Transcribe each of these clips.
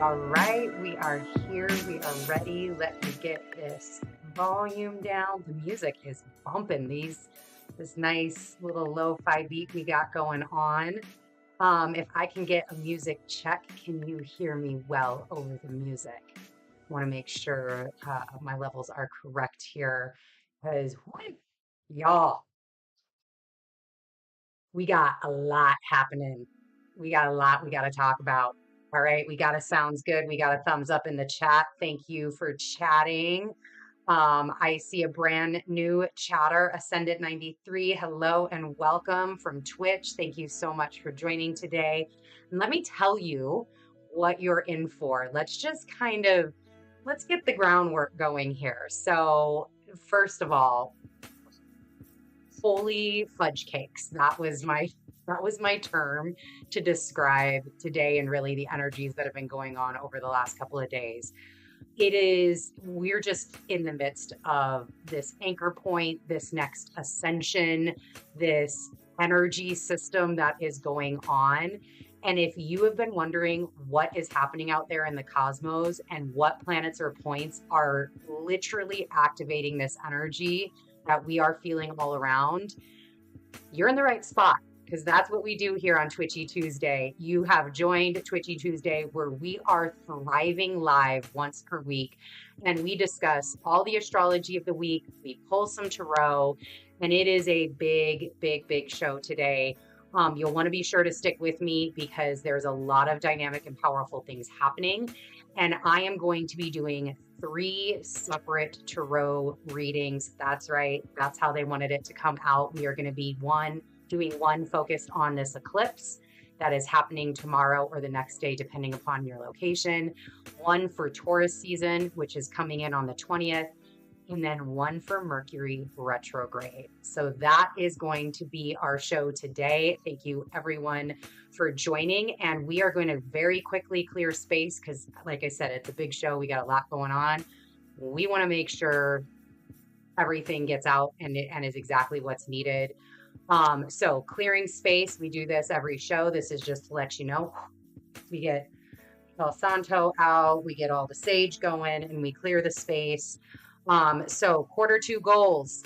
All right, we are here. We are ready. Let me get this volume down. The music is bumping. This nice little lo-fi beat we got going on. If I can get a music check, can you hear me well over the music? I want to make sure my levels are correct here, because y'all, we got a lot happening. We got a lot we got to talk about. All right, we got a sounds good. We got a thumbs up in the chat. Thank you for chatting. I see a brand new chatter, Ascendant 93. Hello and welcome from Twitch. Thank you so much for joining today. And let me tell you what you're in for. Let's get the groundwork going here. So first of all, holy fudge cakes. That was my term to describe today and really the energies that have been going on over the last couple of days. We're just in the midst of this anchor point, this next ascension, this energy system that is going on. And if you have been wondering what is happening out there in the cosmos and what planets or points are literally activating this energy that we are feeling all around, you're in the right spot. because that's what we do here on Twitchy Tuesday. You have joined Twitchy Tuesday, where we are thriving live once per week, and we discuss all the astrology of the week. We pull some tarot, and it is a big, big, big show today. You'll want to be sure to stick with me because there's a lot of dynamic and powerful things happening. And I am going to be doing 3 separate tarot readings. That's right. That's how they wanted it to come out. We are going to be doing one focused on this eclipse that is happening tomorrow or the next day, depending upon your location. One for Taurus season, which is coming in on the 20th. And then one for Mercury Retrograde. So that is going to be our show today. Thank you everyone for joining. And we are going to very quickly clear space because, like I said, it's a big show. We got a lot going on. We want to make sure everything gets out and is exactly what's needed. So clearing space, we do this every show. This is just to let you know. We get El Santo out, we get all the sage going, and we clear the space. So Q2 goals.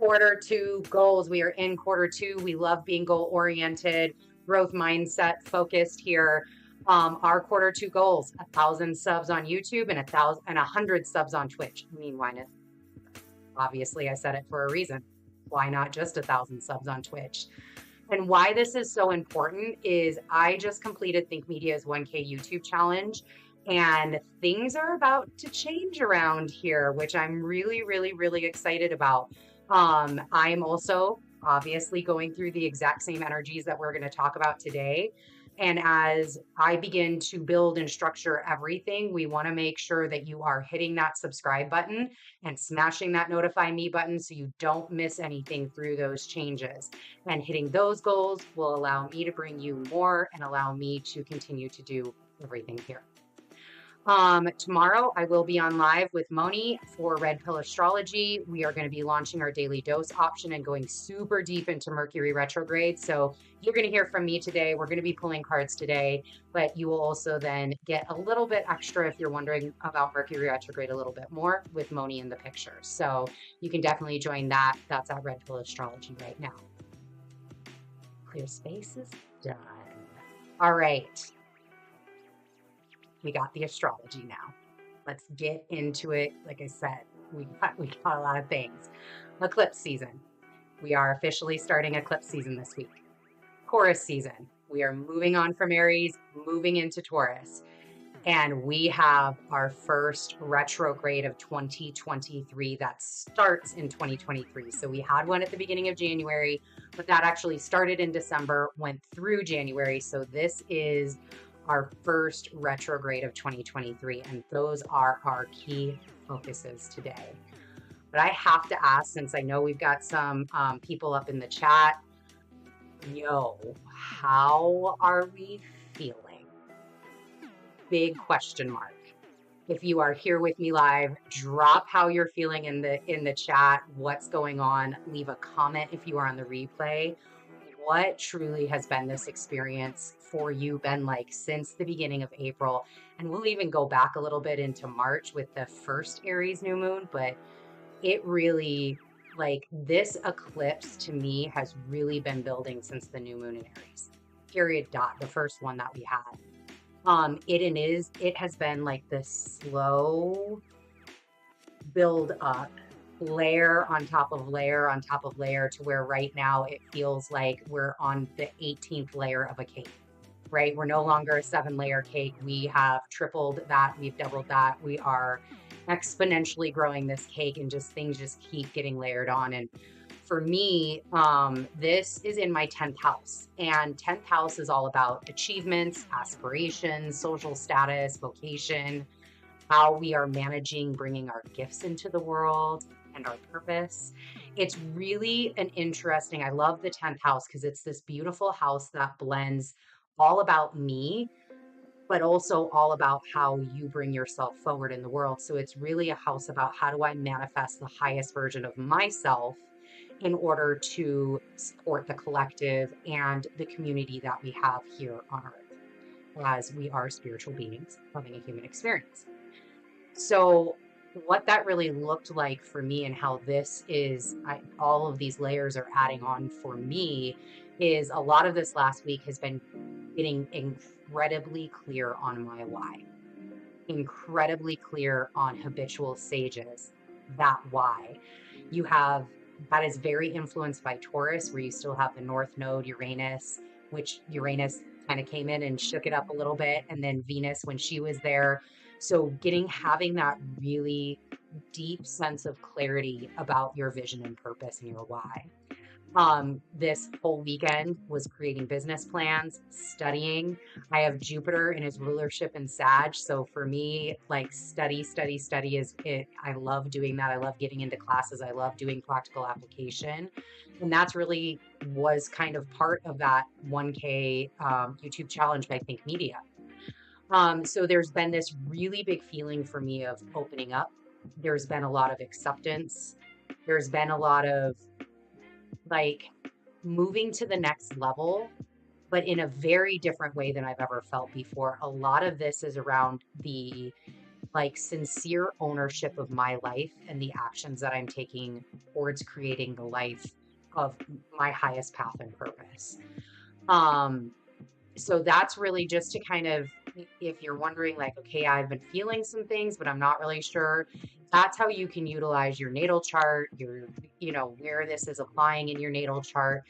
We are in Q2. We love being goal oriented, growth mindset focused here. Our Q2 goals: 1,000 subs on YouTube and 100 subs on Twitch. I mean, why not? Obviously, I said it for a reason. Why not just 1,000 subs on Twitch? And why this is so important is I just completed Think Media's 1K YouTube challenge. And things are about to change around here, which I'm really, really, really excited about. I'm also obviously going through the exact same energies that we're going to talk about today. And as I begin to build and structure everything, we want to make sure that you are hitting that subscribe button and smashing that notify me button so you don't miss anything through those changes. And hitting those goals will allow me to bring you more and allow me to continue to do everything here. Tomorrow I will be on live with Moni for Red Pill Astrology. We are going to be launching our daily dose option and going super deep into Mercury retrograde. So you're going to hear from me today. We're going to be pulling cards today, but you will also then get a little bit extra if you're wondering about Mercury retrograde a little bit more with Moni in the picture. So you can definitely join that. That's at Red Pill Astrology right now. Clear space is done. All right. We got the astrology now. Let's get into it. Like I said, we got a lot of things. Eclipse season. We are officially starting eclipse season this week. Taurus season. We are moving on from Aries, moving into Taurus. And we have our first retrograde of 2023 that starts in 2023. So we had one at the beginning of January, but that actually started in December, went through January. So this is our first retrograde of 2023, and those are our key focuses today. But I have to ask, since I know we've got some people up in the chat, how are we feeling? Big question mark. If you are here with me live, drop how you're feeling in the chat. What's going on? Leave a comment if you are on the replay. What truly has been this experience for you been like since the beginning of April? And we'll even go back a little bit into March with the first Aries new moon, but it really, like, this eclipse to me has really been building since the new moon in Aries. Period. The first one that we had. It has been like this slow build up, layer on top of layer on top of layer, to where right now it feels like we're on the 18th layer of a cake, right? We're no longer a 7-layer cake. We have tripled that. We've doubled that. We are exponentially growing this cake, and things just keep getting layered on. And for me, this is in my 10th house, and 10th house is all about achievements, aspirations, social status, vocation, how we are managing bringing our gifts into the world and our purpose. It's really an interesting, I love the 10th house because it's this beautiful house that blends all about me, but also all about how you bring yourself forward in the world. So it's really a house about how do I manifest the highest version of myself in order to support the collective and the community that we have here on Earth, as we are spiritual beings having a human experience. So what that really looked like for me, and how this is, all of these layers are adding on for me, is a lot of this last week has been getting incredibly clear on my why, incredibly clear on habitual sages, that why. You have, that is very influenced by Taurus, where you still have the North Node, Uranus, which Uranus kind of came in and shook it up a little bit, and then Venus when she was there. So having that really deep sense of clarity about your vision and purpose and your why. This whole weekend was creating business plans, studying. I have Jupiter in his rulership in Sag. So for me, like study is it. I love doing that. I love getting into classes. I love doing practical application. And that's really was kind of part of that 1K YouTube challenge by Think Media. So there's been this really big feeling for me of opening up. There's been a lot of acceptance. There's been a lot of like moving to the next level, but in a very different way than I've ever felt before. A lot of this is around the like sincere ownership of my life and the actions that I'm taking towards creating the life of my highest path and purpose. So that's really just to kind of, if you're wondering like, okay, I've been feeling some things, but I'm not really sure. That's how you can utilize your natal chart, where this is applying in your natal chart,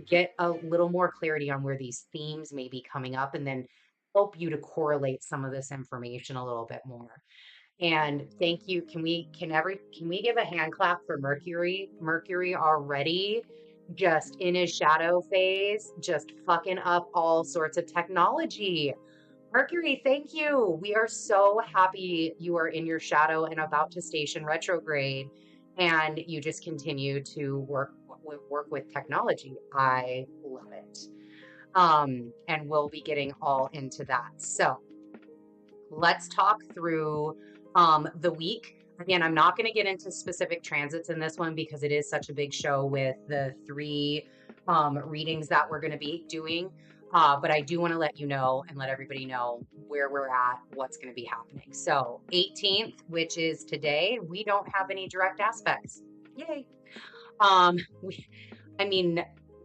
get a little more clarity on where these themes may be coming up, and then help you to correlate some of this information a little bit more. And thank you. Can we give a hand clap for Mercury? Mercury already just in his shadow phase, just fucking up all sorts of technology. Mercury, thank you. We are so happy you are in your shadow and about to station retrograde, and you just continue to work with technology. I love it. And we'll be getting all into that. So let's talk through the week. Again, I'm not going to get into specific transits in this one because it is such a big show with the 3 readings that we're going to be doing. But I do want to let you know and let everybody know where we're at, what's going to be happening. So 18th, which is today, we don't have any direct aspects. Yay.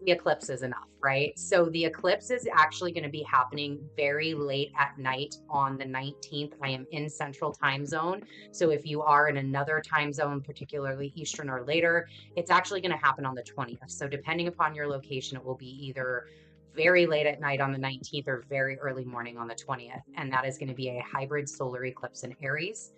The eclipse is enough, right? So the eclipse is actually going to be happening very late at night on the 19th. I am in Central Time Zone. So if you are in another time zone, particularly Eastern or later, it's actually going to happen on the 20th. So depending upon your location, it will be either very late at night on the 19th or very early morning on the 20th. And that is going to be a hybrid solar eclipse in Aries.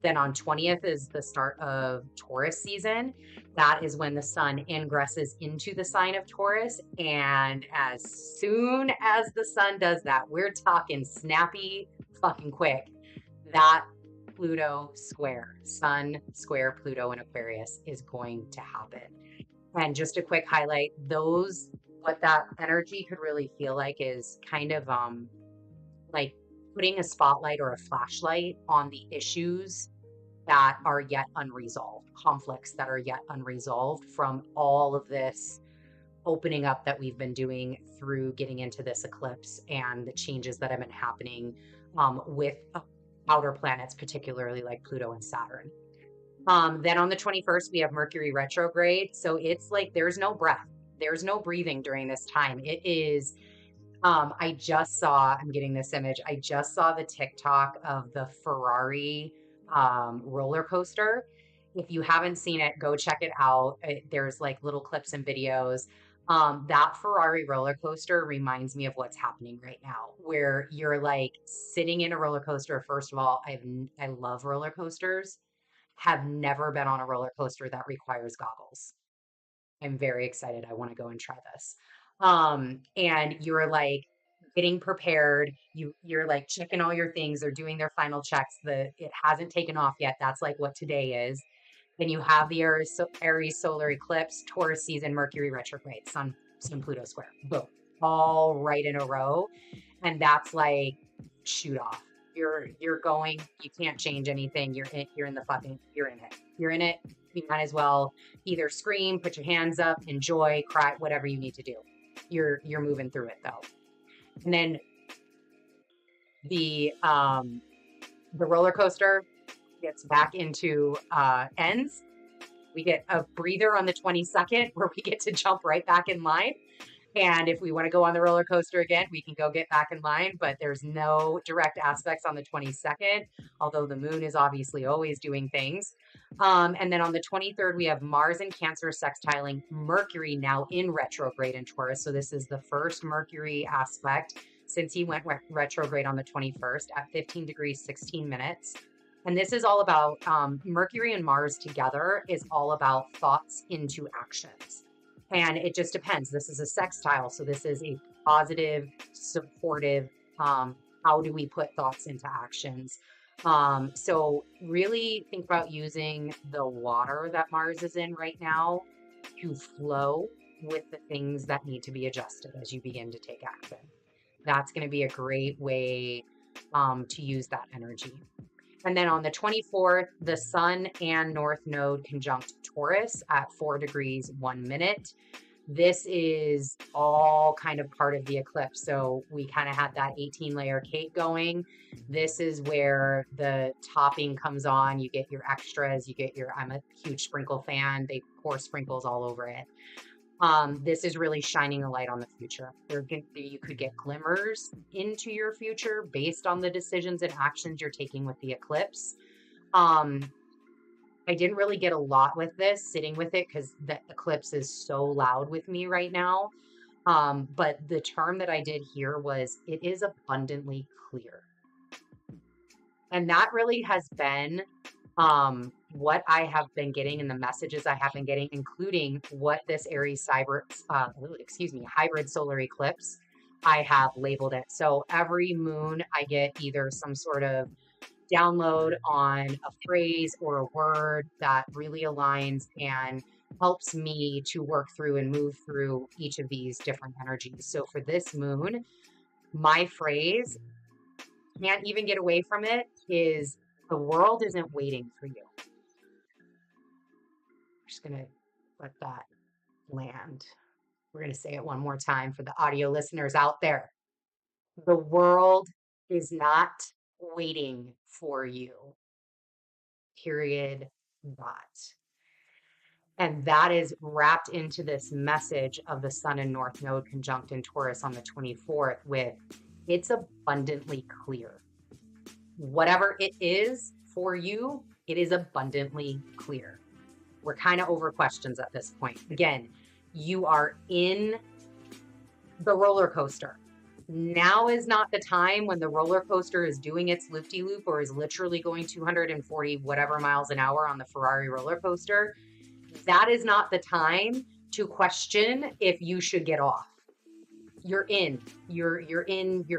Then on 20th is the start of Taurus season. That is when the sun ingresses into the sign of Taurus. And as soon as the sun does that, we're talking snappy fucking quick, that Pluto square, sun square Pluto in Aquarius is going to happen. And just a quick highlight, what that energy could really feel like is kind of like putting a spotlight or a flashlight on the issues that are yet unresolved, conflicts that are yet unresolved from all of this opening up that we've been doing through getting into this eclipse and the changes that have been happening with outer planets, particularly like Pluto and Saturn. Then on the 21st, we have Mercury retrograde. So it's like there's no breath, there's no breathing during this time. It is I'm getting this image. I just saw the TikTok of the Ferrari roller coaster. If you haven't seen it, go check it out. There's like little clips and videos. That Ferrari roller coaster reminds me of what's happening right now, where you're like sitting in a roller coaster. First of all, I love roller coasters. Have never been on a roller coaster that requires goggles. I'm very excited. I want to go and try this. And you're like getting prepared. You're like checking all your things. They're doing their final checks. It hasn't taken off yet. That's like what today is. Then you have the Aries solar eclipse, Taurus season, Mercury retrograde, Sun Pluto square. Boom. All right in a row. And that's like shoot off. You're going, you can't change anything. You're in it. You're in it. You might as well either scream, put your hands up, enjoy, cry, whatever you need to do. You're moving through it though. And then the roller coaster gets back into ends. We get a breather on the 22nd where we get to jump right back in line. And if we want to go on the roller coaster again, we can go get back in line, but there's no direct aspects on the 22nd, although the moon is obviously always doing things. And then on the 23rd, we have Mars in Cancer sextiling Mercury now in retrograde in Taurus. So this is the first Mercury aspect since he went retrograde on the 21st at 15 degrees, 16 minutes. And this is all about Mercury and Mars together is all about thoughts into actions. And it just depends. This is a sextile. So this is a positive, supportive, how do we put thoughts into actions? So really think about using the water that Mars is in right now to flow with the things that need to be adjusted as you begin to take action. That's going to be a great way to use that energy. And then on the 24th, the Sun and North Node conjunct Taurus at 4 degrees, 1 minute. This is all kind of part of the eclipse. So we kind of had that 18-layer cake going. This is where the topping comes on. You get your extras. You get your, I'm a huge sprinkle fan. They pour sprinkles all over it. This is really shining a light on the future. You could get glimmers into your future based on the decisions and actions you're taking with the eclipse. I didn't really get a lot with this, sitting with it, because the eclipse is so loud with me right now. But the term that I did here was, it is abundantly clear. And that really has been what I have been getting and the messages I have been getting, including what this Aries hybrid solar eclipse, I have labeled it. So every moon I get either some sort of download on a phrase or a word that really aligns and helps me to work through and move through each of these different energies. So for this moon, my phrase, can't even get away from it, is the world isn't waiting for you. I'm just going to let that land. We're going to say it one more time for the audio listeners out there. The world is not waiting for you. Period. Dot. And that is wrapped into this message of the Sun and North Node conjunct in Taurus on the 24th with, it's abundantly clear. Whatever it is for you, it is abundantly clear. We're kind of over questions at this point. Again, you are in the roller coaster. Now is not the time when the roller coaster is doing its loop-de-loop or is literally going 240 whatever miles an hour on the Ferrari roller coaster. That is not the time to question if you should get off. You're in, you're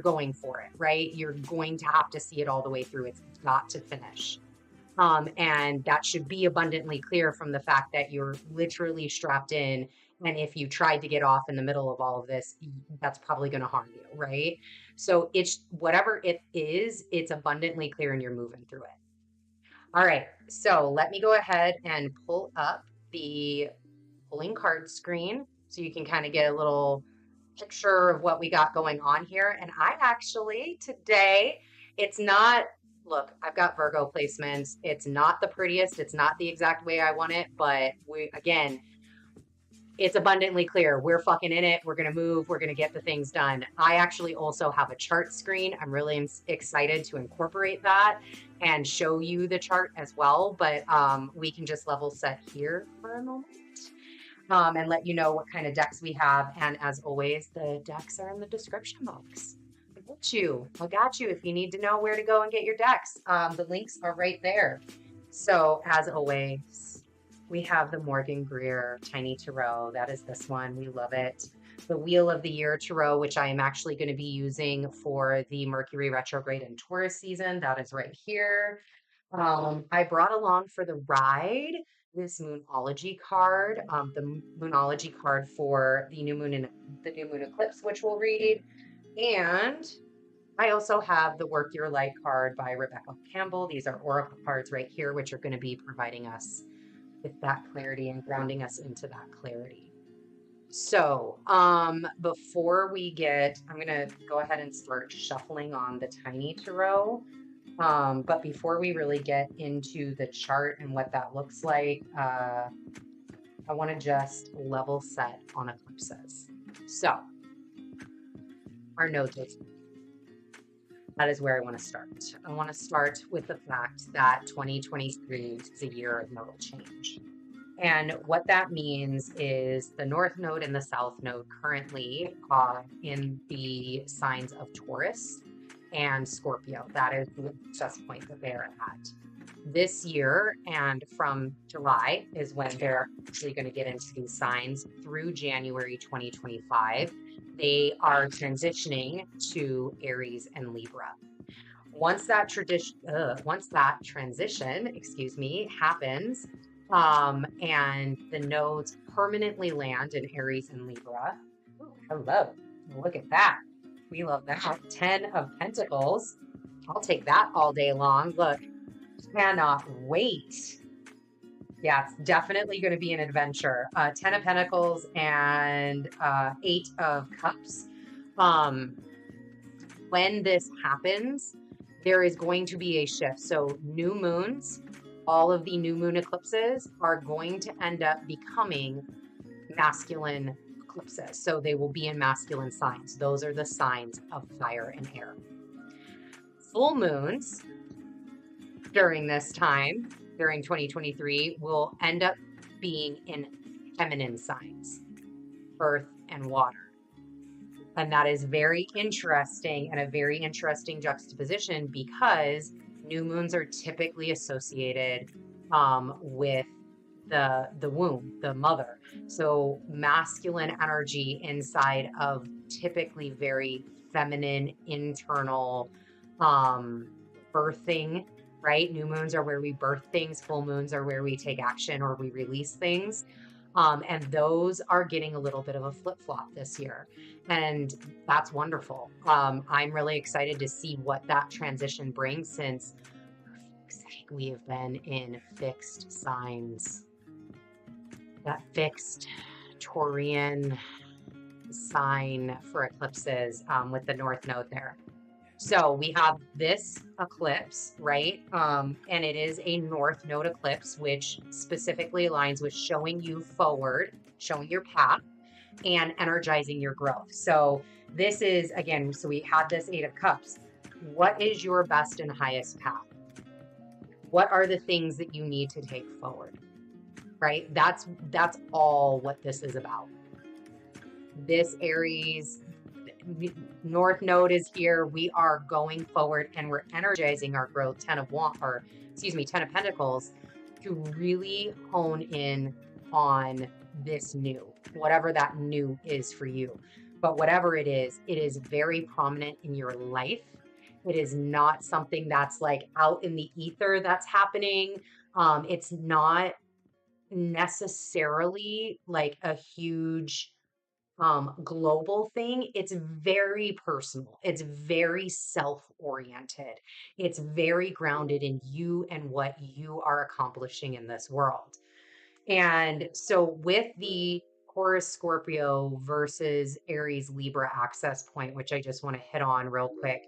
going for it, right? You're going to have to see it all the way through. It's got to finish. And that should be abundantly clear from the fact that you're literally strapped in. And if you tried to get off in the middle of all of this, that's probably going to harm you, right? So it's whatever it is, it's abundantly clear and you're moving through it. All right. So let me go ahead and pull up the pulling card screen so you can kind of get a little picture of what we got going on here. And I actually today, it's not, look, I've got Virgo placements. It's not the prettiest. It's not the exact way I want it, but again, it's abundantly clear. We're fucking in it. We're going to move. We're going to get the things done. I actually also have a chart screen. I'm really excited to incorporate that and show you the chart as well. But we can just level set here for a moment and let you know what kind of decks we have. And as always, the decks are in the description box. I got you if you need to know where to go and get your decks. The links are right there. So as always, we have the Morgan Greer Tiny Tarot. That is this one. We love it. The Wheel of the Year Tarot, which I am actually going to be using for the Mercury Retrograde and Taurus season. That is right here. I brought along for the ride this Moonology card, the Moonology card for the new moon and the new moon eclipse, which we'll read. And I also have the Work Your Light card by Rebecca Campbell. These are oracle cards right here, which are going to be providing us with that clarity and grounding us into that clarity. So before we I'm going to go ahead and start shuffling on the Tiny Tarot. But before we really get into the chart and what that looks like, I want to just level set on eclipses. So our nodes, that is where I want to start. I want to start with the fact that 2023 is a year of nodal change. And what that means is the North Node and the South Node currently are in the signs of Taurus and Scorpio. That is the access point that they're at. This year and from July is when they're actually going to get into these signs through January 2025. They are transitioning to Aries and Libra. Once that transition, happens, and the nodes permanently land in Aries and Libra. Ooh, hello, look at that. We love that. 10 of Pentacles. I'll take that all day long. Look, cannot wait. Yeah, it's definitely going to be an adventure. 10 of Pentacles and 8 of Cups. When this happens, there is going to be a shift. So new moons, all of the new moon eclipses are going to end up becoming masculine eclipses. So they will be in masculine signs. Those are the signs of fire and air. Full moons during this time, during 2023, will end up being in feminine signs, earth and water. And that is very interesting and a very interesting juxtaposition because new moons are typically associated with the womb, the mother. So masculine energy inside of typically very feminine internal birthing, right? New moons are where we birth things. Full moons are where we take action or we release things. And those are getting a little bit of a flip-flop this year. And that's wonderful. I'm really excited to see what that transition brings since we have been in fixed signs. That fixed Taurian sign for eclipses with the North Node there. So we have this eclipse, right? And it is a North Node eclipse, which specifically aligns with showing you forward, showing your path, and energizing your growth. So this is, again, so we have this 8 of Cups. What is your best and highest path? What are the things that you need to take forward, right? That's all what this is about. This Aries North Node is here. We are going forward and we're energizing our growth. 10 of Pentacles to really hone in on this new, whatever that new is for you. But whatever it is very prominent in your life. It is not something that's like out in the ether that's happening. It's not necessarily like a huge global thing. It's very personal. It's very self-oriented. It's very grounded in you and what you are accomplishing in this world. And so with the Taurus Scorpio versus Aries Libra access point, which I just want to hit on real quick,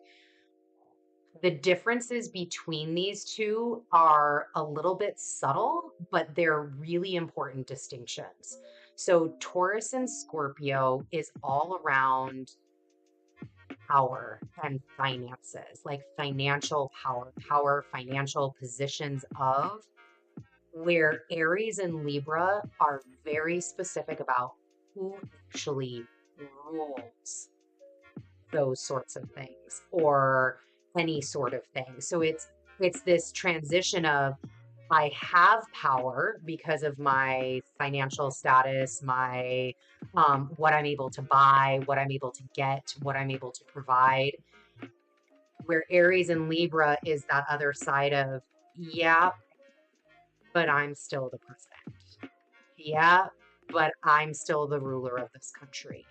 the differences between these two are a little bit subtle, but they're really important distinctions. So Taurus and Scorpio is all around power and finances, like financial power, financial positions of, where Aries and Libra are very specific about who actually rules those sorts of things or any sort of thing. So it's this transition of, I have power because of my financial status, my what I'm able to buy, what I'm able to get, what I'm able to provide. Where Aries and Libra is that other side of, yeah, but I'm still the president. Yeah, but I'm still the ruler of this country.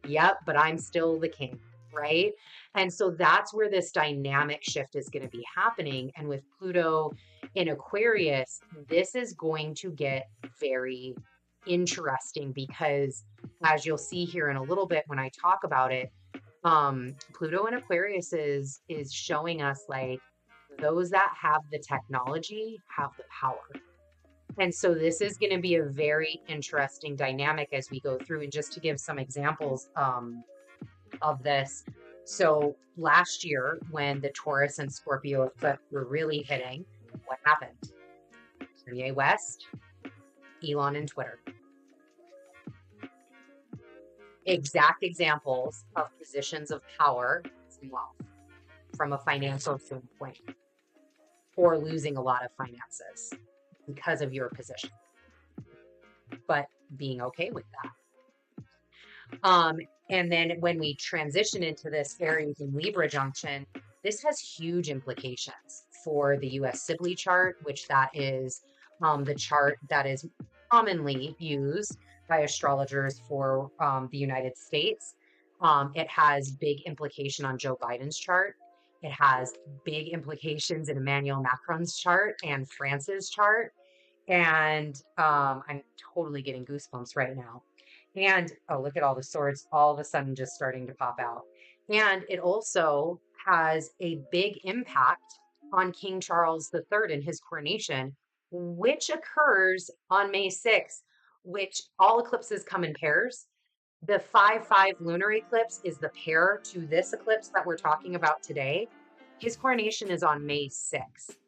Yep, but I'm still the king, right? And so that's where this dynamic shift is going to be happening. And with Pluto in Aquarius, this is going to get very interesting because, as you'll see here in a little bit when I talk about it, Pluto in Aquarius is showing us like those that have the technology have the power. And so this is going to be a very interesting dynamic as we go through. And just to give some examples of this. So last year, when the Taurus and Scorpio eclipse were really hitting, what happened? Kanye West, Elon, and Twitter. Exact examples of positions of power and wealth from a financial standpoint, or losing a lot of finances because of your position, but being okay with that. And then when we transition into this Aries and Libra junction, this has huge implications for the US Sibley chart, which that is the chart that is commonly used by astrologers for the United States. It has big implication on Joe Biden's chart. It has big implications in Emmanuel Macron's chart and France's chart. And I'm totally getting goosebumps right now. And oh, look at all the swords all of a sudden just starting to pop out. And it also has a big impact on King Charles III and his coronation, which occurs on May 6th, which all eclipses come in pairs. The 5/5 lunar eclipse is the pair to this eclipse that we're talking about today. His coronation is on May 6th.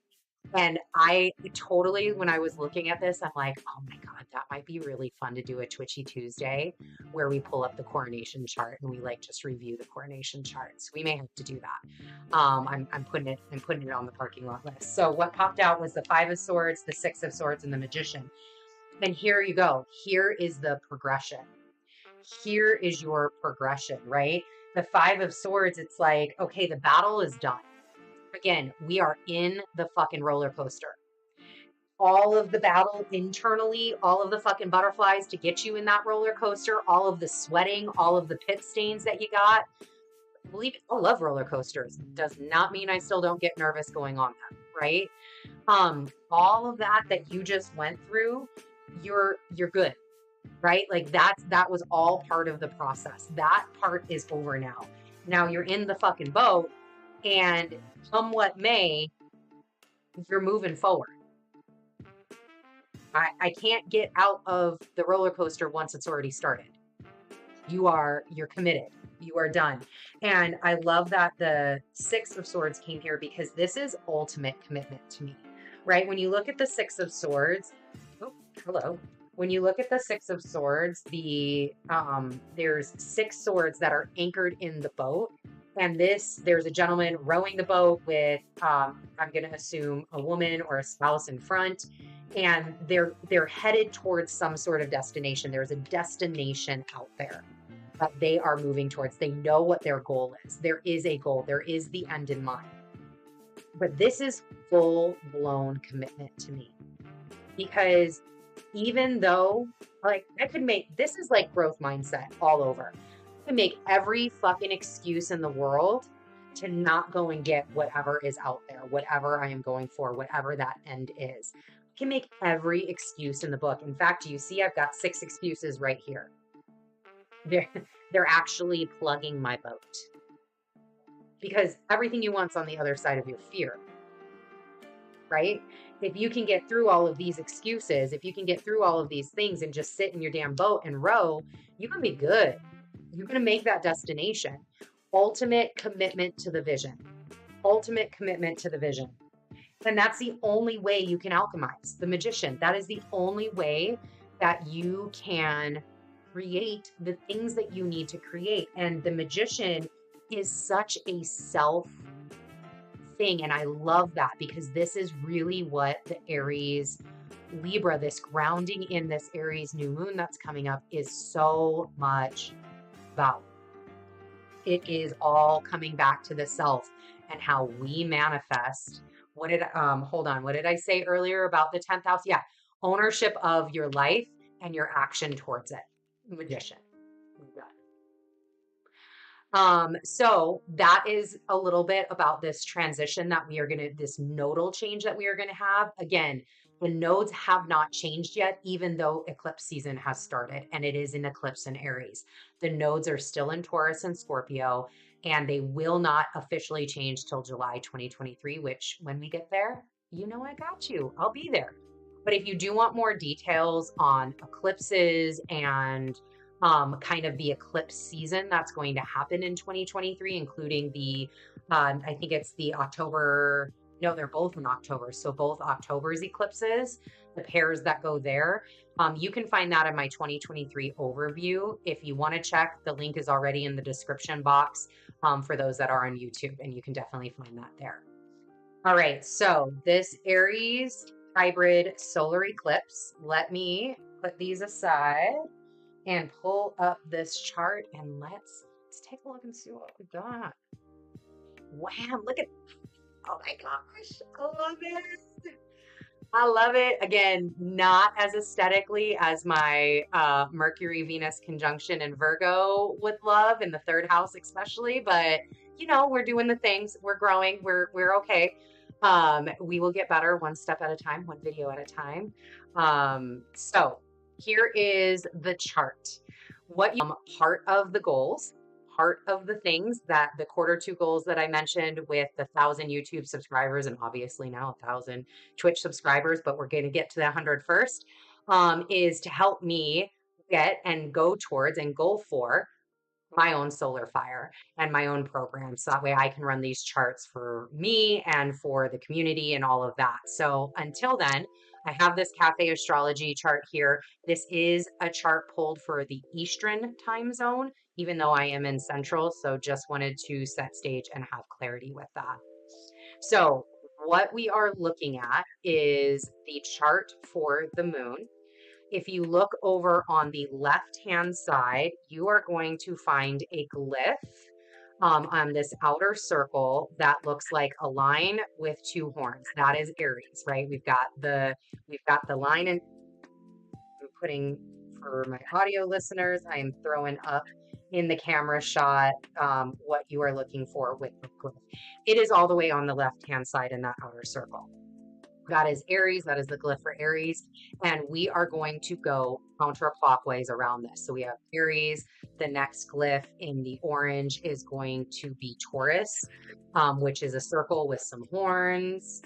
And I totally, when I was looking at this, I'm like, oh my God, that might be really fun to do a Twitchy Tuesday where we pull up the coronation chart and we like just review the coronation charts. We may have to do that. I'm putting it on the parking lot list. So what popped out was the 5 of Swords, the 6 of Swords, and the Magician. And here you go. Here is the progression. Here is your progression, right? The 5 of Swords, it's like, okay, the battle is done. Again, we are in the fucking roller coaster. All of the battle internally, all of the fucking butterflies to get you in that roller coaster, all of the sweating, all of the pit stains that you got. Believe it, I love roller coasters. Does not mean I still don't get nervous going on them, right? All of that you just went through, you're good, right? Like that was all part of the process. That part is over now. Now you're in the fucking boat, and come what may, you're moving forward. I can't get out of the roller coaster once it's already started. You're committed. You are done. And I love that the 6 of Swords came here because this is ultimate commitment to me, right? When you look at the 6 of Swords, oh, hello. When you look at the 6 of Swords, there's 6 swords that are anchored in the boat. And there's a gentleman rowing the boat with, I'm going to assume a woman or a spouse in front, and they're headed towards some sort of destination. There's a destination out there that they are moving towards. They know what their goal is. There is a goal. There is the end in mind. But this is full-blown commitment to me, because even though, like, this is like growth mindset all over. I can make every fucking excuse in the world to not go and get whatever is out there, whatever I am going for, whatever that end is. I can make every excuse in the book. In fact, you see I've got 6 excuses right here. They're actually plugging my boat, because everything you want's on the other side of your fear, right? If you can get through all of these excuses, if you can get through all of these things and just sit in your damn boat and row, you're going to be good. You're going to make that destination. Ultimate commitment to the vision. Ultimate commitment to the vision. And that's the only way you can alchemize. The Magician, that is the only way that you can create the things that you need to create. And the Magician is such a self thing. And I love that, because this is really what the Aries Libra, this grounding in this Aries new moon that's coming up, is so much about. It is all coming back to the self and how we manifest. What did I say earlier about the 10th house? Yeah. Ownership of your life and your action towards it. Magician. So that is a little bit about this transition that this nodal change that we are going to have. Again, the nodes have not changed yet, even though eclipse season has started, and it is an eclipse in Aries. The nodes are still in Taurus and Scorpio, and they will not officially change till July 2023, which when we get there, I got you. I'll be there. But if you do want more details on eclipses and kind of the eclipse season that's going to happen in 2023, including the, I think it's the October, no, they're both in October. So both October's eclipses, the pairs that go there, you can find that in my 2023 overview. If you want to check, the link is already in the description box for those that are on YouTube, and you can definitely find that there. All right, so this Aries hybrid solar eclipse, let me put these aside and pull up this chart, and let's take a look and see what we got. Wow, look at, oh my gosh, I love it. I love it. Again, not as aesthetically as my Mercury Venus conjunction in Virgo would love, in the third house especially, but you know, we're doing the things, we're growing, we're okay. We will get better one step at a time, one video at a time. So here is the chart. What you part of the goals, part of the things that the Q2 goals that I mentioned with the 1,000 YouTube subscribers, and obviously now 1,000 Twitch subscribers, but we're going to get to the 100 first, is to help me get and go towards and go for my own solar fire and my own program. So that way I can run these charts for me and for the community and all of that. So until then, I have this cafe astrology chart here. This is a chart pulled for the Eastern time zone, even though I am in Central. So just wanted to set stage and have clarity with that. So what we are looking at is the chart for the moon. If you look over on the left-hand side, you are going to find a glyph on this outer circle that looks like a line with two horns. That is Aries, right? We've got the line, and I'm putting, for my audio listeners, I am throwing up in the camera shot what you are looking for with the glyph. It is all the way on the left-hand side in that outer circle. That is Aries. That is the glyph for Aries. And we are going to go counterclockwise around this. So we have Aries. The next glyph in the orange is going to be Taurus, which is a circle with some horns.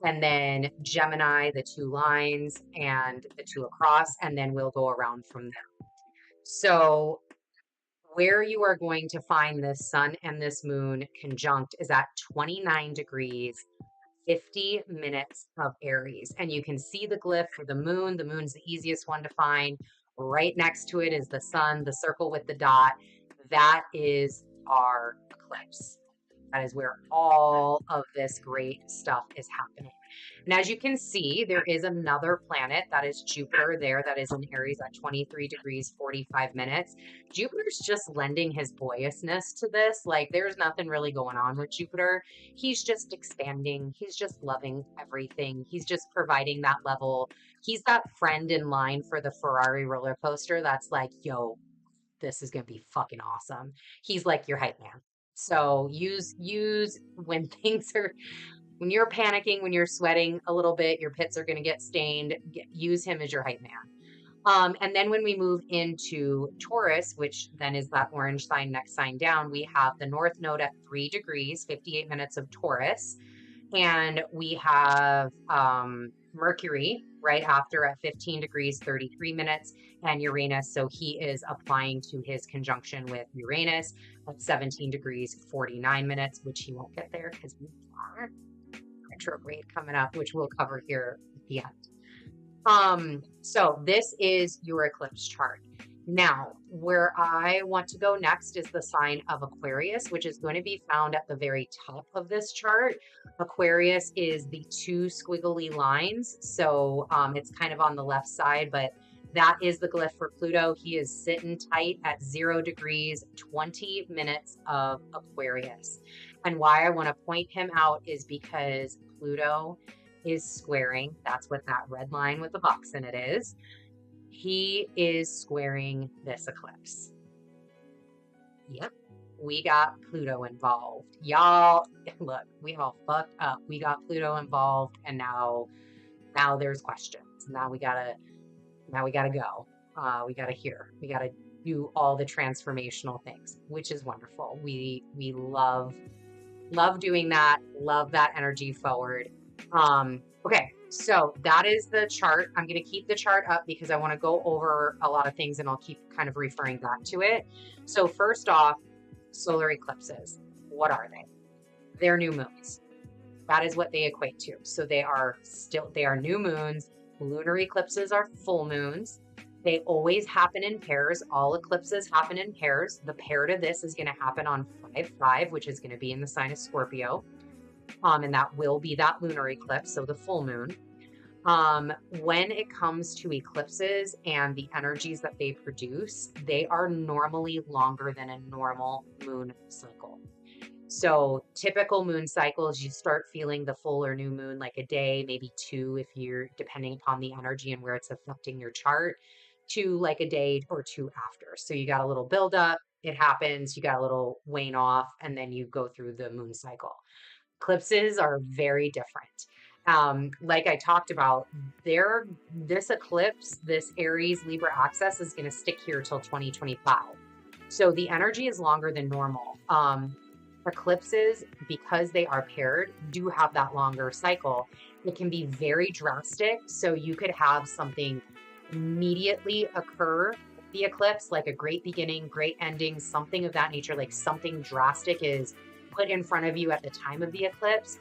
And then Gemini, the two lines and the two across. And then we'll go around from there. So where you are going to find this sun and this moon conjunct is at 29 degrees 50 minutes of Aries. And you can see the glyph for the moon. The moon's the easiest one to find. Right next to it is the sun, the circle with the dot. That is our eclipse. That is where all of this great stuff is happening. And as you can see, there is another planet, that is Jupiter there, that is in Aries at 23 degrees 45 minutes. Jupiter's just lending his boyousness to this. Like, there's nothing really going on with Jupiter. He's just expanding. He's just loving everything. He's just providing that level. He's that friend in line for the Ferrari roller coaster that's like, yo, this is going to be fucking awesome. He's like your hype man. So use when things are, when you're panicking, when you're sweating a little bit, your pits are going to get stained, use him as your hype man. And then when we move into Taurus, which then is that orange sign, next sign down, we have the North Node at 3 degrees, 58 minutes of Taurus. And we have Mercury right after at 15 degrees, 33 minutes, and Uranus. So he is applying to his conjunction with Uranus at 17 degrees, 49 minutes, which he won't get there because we are retrograde coming up, which we'll cover here at the end. So this is your eclipse chart. Now, where I want to go next is the sign of Aquarius, which is going to be found at the very top of this chart. Aquarius is the two squiggly lines. So it's kind of on the left side, but that is the glyph for Pluto. He is sitting tight at 0 degrees, 20 minutes of Aquarius. And why I want to point him out is because Pluto is squaring. That's what that red line with the box in it is. He is squaring this eclipse. Yep. We got Pluto involved. Y'all, look, we all fucked up. We got Pluto involved, and now there's questions. Now we gotta go. We gotta hear. We gotta do all the transformational things, which is wonderful. We love doing that. Love that energy forward. Okay. So that is the chart. I'm going to keep the chart up because I want to go over a lot of things and I'll keep kind of referring back to it. So first off, solar eclipses. What are they? They're new moons. That is what they equate to. So they are new moons. Lunar eclipses are full moons. They always happen in pairs. All eclipses happen in pairs. The pair to this is going to happen on 5/5, which is going to be in the sign of Scorpio. And that will be that lunar eclipse, so the full moon. When it comes to eclipses and the energies that they produce, they are normally longer than a normal moon cycle. So typical moon cycles, you start feeling the full or new moon like a day, maybe two, if you're depending upon the energy and where it's affecting your chart, to like a day or two after. So you got a little buildup, it happens, you got a little wane off, and then you go through the moon cycle. Eclipses are very different. Like I talked about, this eclipse, this Aries Libra axis is going to stick here till 2025. So the energy is longer than normal. Eclipses, because they are paired, do have that longer cycle. It can be very drastic. So you could have something immediately occur, the eclipse, like a great beginning, great ending, something of that nature, like something drastic is put in front of you at the time of the eclipse,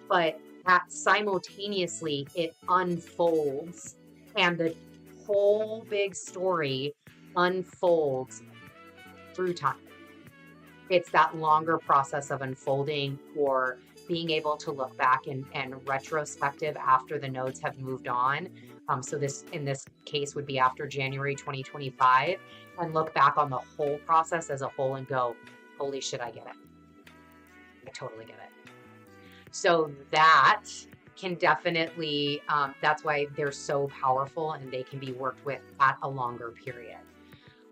but simultaneously it unfolds and the whole big story unfolds through time. It's that longer process of unfolding or being able to look back and retrospective after the nodes have moved on. So this, in this case, would be after January 2025, and look back on the whole process as a whole and go, holy shit, I get it. I totally get it. So that can definitely, that's why they're so powerful and they can be worked with at a longer period.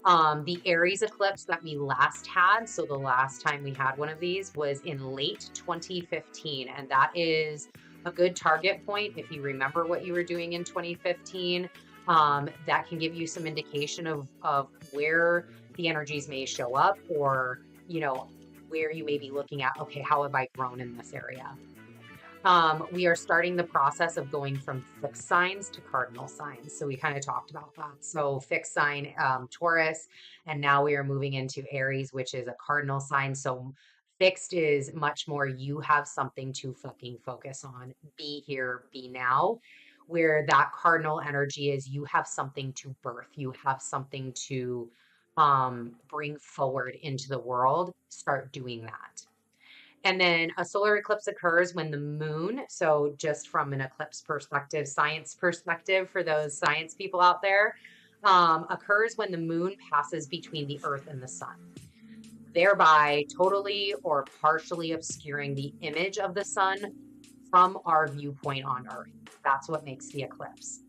The Aries eclipse that we last had, so the last time we had one of these was in late 2015, and that is a good target point if you remember what you were doing in 2015. That can give you some indication of where the energies may show up, or where you may be looking at, okay, how have I grown in this area? We are starting the process of going from fixed signs to cardinal signs. So we kind of talked about that. So fixed sign, Taurus, and now we are moving into Aries, which is a cardinal sign. So fixed is much more, you have something to fucking focus on. Be here, be now. Where that cardinal energy is, you have something to birth. You have something to bring forward into the world. Start doing that. And then a solar eclipse occurs when the moon, so just from an eclipse perspective, science perspective for those science people out there, occurs when the moon passes between the earth and the sun, thereby totally or partially obscuring the image of the sun from our viewpoint on earth. That's what makes the eclipse.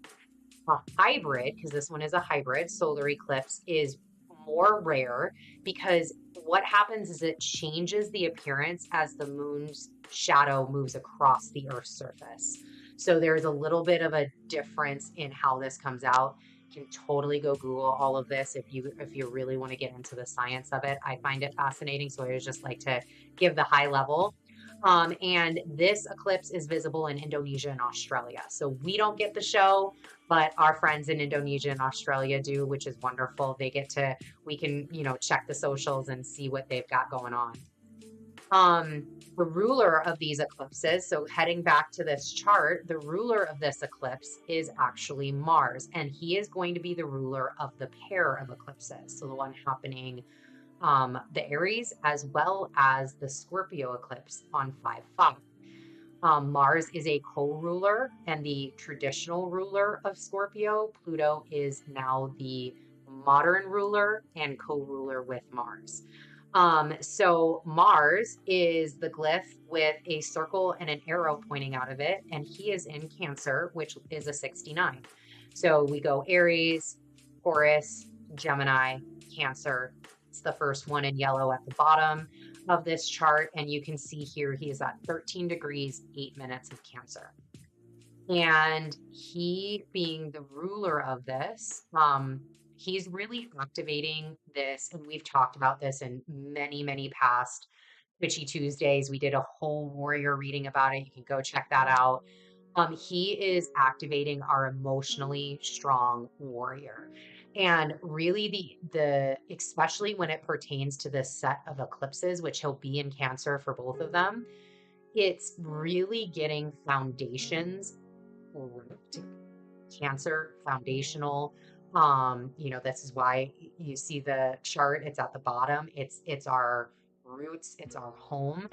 A hybrid, because this one is a hybrid solar eclipse, is more rare because what happens is it changes the appearance as the moon's shadow moves across the Earth's surface. So there's a little bit of a difference in how this comes out. You can totally go Google all of this if you really want to get into the science of it. I find it fascinating, so I just like to give the high level. And this eclipse is visible in Indonesia and Australia. So we don't get the show, but our friends in Indonesia and Australia do, which is wonderful. We can, check the socials and see what they've got going on. The ruler of these eclipses, so heading back to this chart, the ruler of this eclipse is actually Mars, and he is going to be the ruler of the pair of eclipses. So the one happening the Aries as well as the Scorpio eclipse on 5/5. Mars is a co-ruler and the traditional ruler of Scorpio. Pluto is now the modern ruler and co-ruler with Mars. So Mars is the glyph with a circle and an arrow pointing out of it, and he is in Cancer, which is a 69. So we go Aries, Taurus, Gemini, Cancer. It's the first one in yellow at the bottom of this chart, and you can see here he is at 13 degrees 8 minutes of Cancer. And he, being the ruler of this, he's really activating this, and we've talked about this in many past Twitchy Tuesdays. We did a whole warrior reading about it. You can go check that out. He is activating our emotionally strong warrior. And really the especially when it pertains to this set of eclipses, which he'll be in Cancer for both of them, it's really getting foundations, Cancer, foundational. This is why you see the chart, it's at the bottom. It's our roots, it's our home,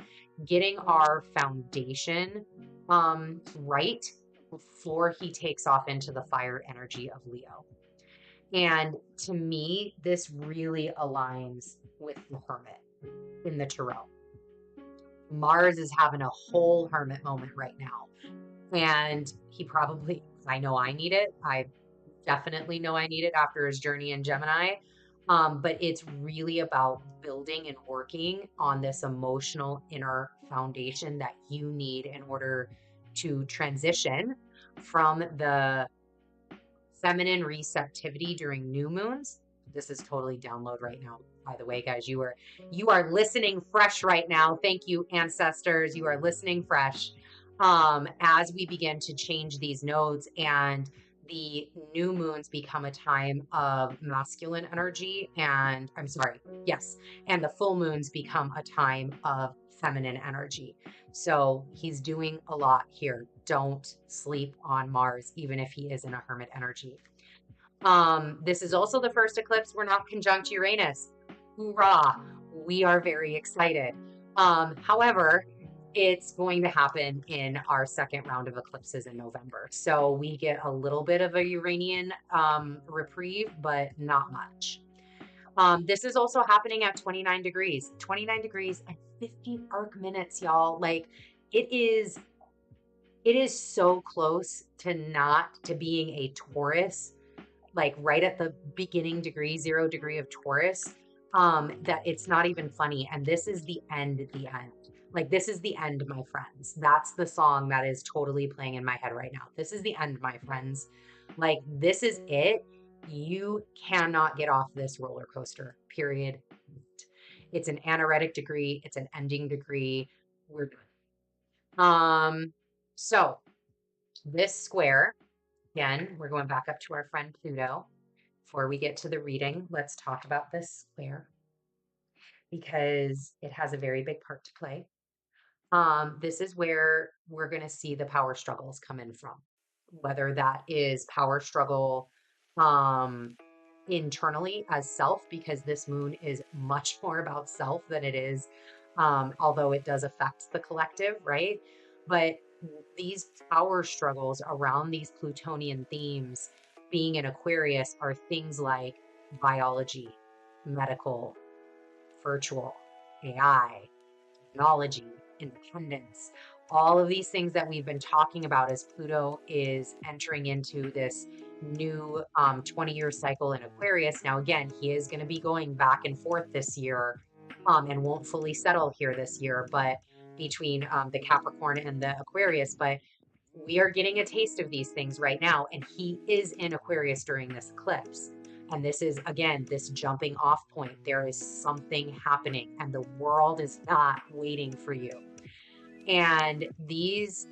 getting our foundation right before he takes off into the fire energy of Leo. And to me, this really aligns with the Hermit in the Tarot. Mars is having a whole Hermit moment right now. And he probably, I know I need it. I definitely know I need it after his journey in Gemini. But it's really about building and working on this emotional inner foundation that you need in order to transition from the feminine receptivity during new moons. This is totally download right now. By the way, guys, you are listening fresh right now. Thank you, ancestors. You are listening fresh. As we begin to change these nodes and the new moons become a time of masculine energy, and I'm sorry, yes, and the full moons become a time of feminine energy. So he's doing a lot here. Don't sleep on Mars, even if he is in a hermit energy. This is also the first eclipse we're not conjunct Uranus. Hoorah! We are very excited. However, it's going to happen in our second round of eclipses in November. So we get a little bit of a Uranian reprieve, but not much. This is also happening at 29 degrees. 29 degrees and 50 arc minutes, y'all. Like, it is so close to being a Taurus, like right at the beginning degree, 0 degree of Taurus, that it's not even funny. And this is the end. Like, this is the end, my friends. That's the song that is totally playing in my head right now. This is the end, my friends. Like, this is it. You cannot get off this roller coaster, period. It's an anaretic degree. It's an ending degree. We're done. So this square, again, we're going back up to our friend Pluto. Before we get to the reading, let's talk about this square because it has a very big part to play. This is where we're going to see the power struggles come in from, whether that is power struggle internally as self, because this moon is much more about self than it is, although it does affect the collective, right? But these power struggles around these Plutonian themes being in Aquarius are things like biology, medical, virtual, AI, technology, independence, all of these things that we've been talking about as Pluto is entering into this new 20-year cycle in Aquarius. Now, again, he is going to be going back and forth this year and won't fully settle here this year, but between the Capricorn and the Aquarius, but we are getting a taste of these things right now. And he is in Aquarius during this eclipse. And this is, again, this jumping off point. There is something happening and the world is not waiting for you. And these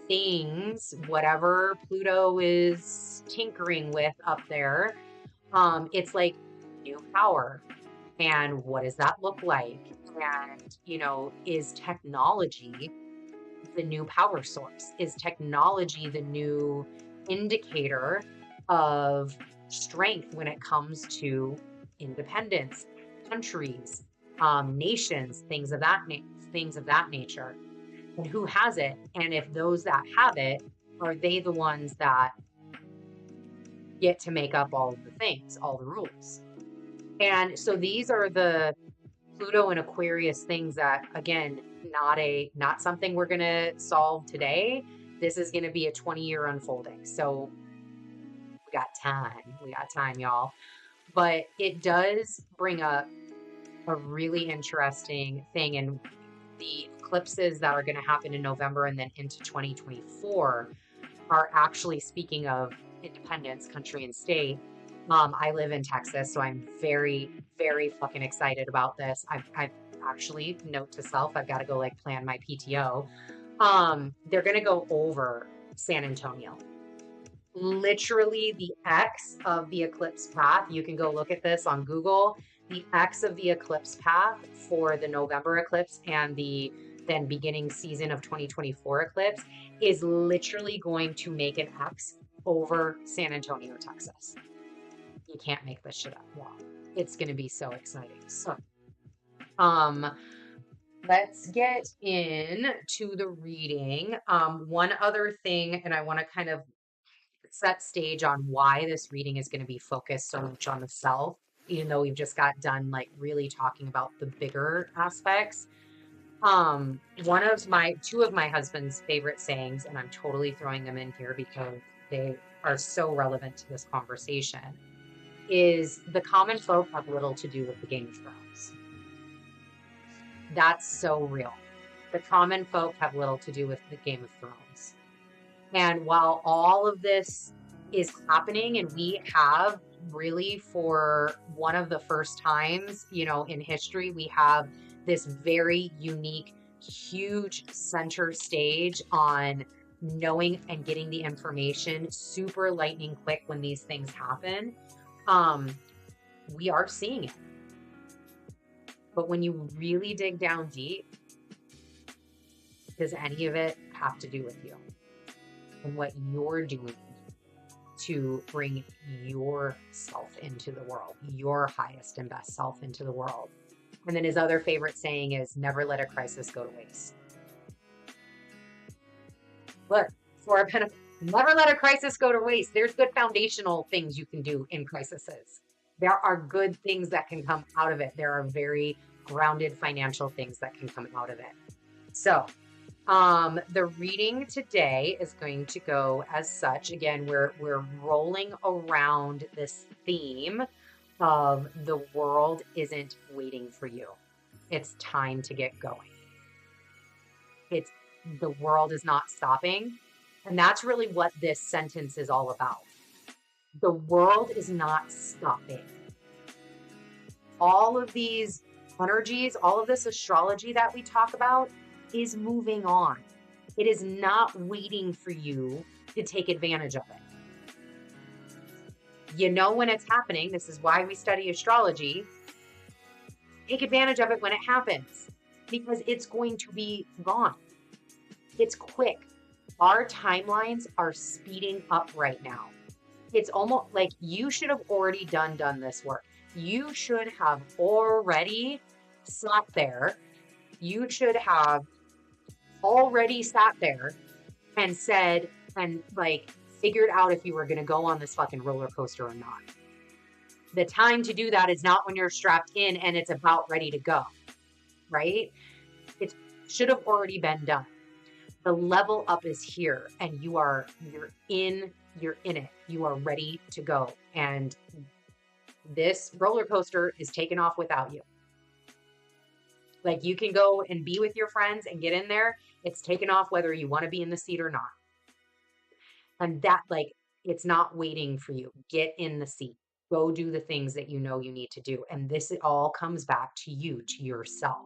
things, whatever Pluto is tinkering with up there, it's like new power. And what does that look like? And, is technology the new power source? Is technology the new indicator of strength when it comes to independence, countries, nations, things of that nature? And who has it? And if those that have it, are they the ones that get to make up all of the things, all the rules? And so these are the Pluto and Aquarius things that, again, not something we're going to solve today. This is going to be a 20-year unfolding. So we got time, y'all. But it does bring up a really interesting thing. And the eclipses that are going to happen in November and then into 2024 are actually speaking of independence, country, and state. I live in Texas, so I'm very, very fucking excited about this. I've actually, note to self, I've got to go plan my PTO. They're going to go over San Antonio. Literally the X of the eclipse path. You can go look at this on Google. The X of the eclipse path for the November eclipse and the then beginning season of 2024 eclipse is literally going to make an X over San Antonio, Texas. You can't make this shit up. Wow. It's going to be so exciting. So, let's get into the reading. One other thing, and I want to kind of set stage on why this reading is going to be focused so much on the self, even though we've just got done like really talking about the bigger aspects. Two of my husband's favorite sayings, and I'm totally throwing them in here because they are so relevant to this conversation, is the common folk have little to do with the Game of Thrones. That's so real. The common folk have little to do with the Game of Thrones. And while all of this is happening, and we have really for one of the first times, in history, we have this very unique, huge center stage on knowing and getting the information super lightning quick when these things happen. We are seeing it. But when you really dig down deep, does any of it have to do with you and what you're doing to bring yourself into the world, your highest and best self into the world? And then his other favorite saying is, never let a crisis go to waste. Look, for a benefit, never let a crisis go to waste. There's good foundational things you can do in crises. There are good things that can come out of it. There are very grounded financial things that can come out of it. So, the reading today is going to go as such. Again, we're rolling around this theme of the world isn't waiting for you. It's time to get going. The world is not stopping. And that's really what this sentence is all about. The world is not stopping. All of these energies, all of this astrology that we talk about is moving on. It is not waiting for you to take advantage of it. You know when it's happening. This is why we study astrology. Take advantage of it when it happens, because it's going to be gone. It's quick. Our timelines are speeding up right now. It's almost like you should have already done this work. You should have already sat there. You should have already sat there and said, and like figured out if you were going to go on this fucking roller coaster or not. The time to do that is not when you're strapped in and it's about ready to go, right? It should have already been done. The level up is here, and you're in it. You are ready to go. And this roller coaster is taken off without you. Like, you can go and be with your friends and get in there. It's taken off whether you want to be in the seat or not. And that, like, it's not waiting for you. Get in the seat. Go do the things that you know you need to do. And this all comes back to you, to yourself.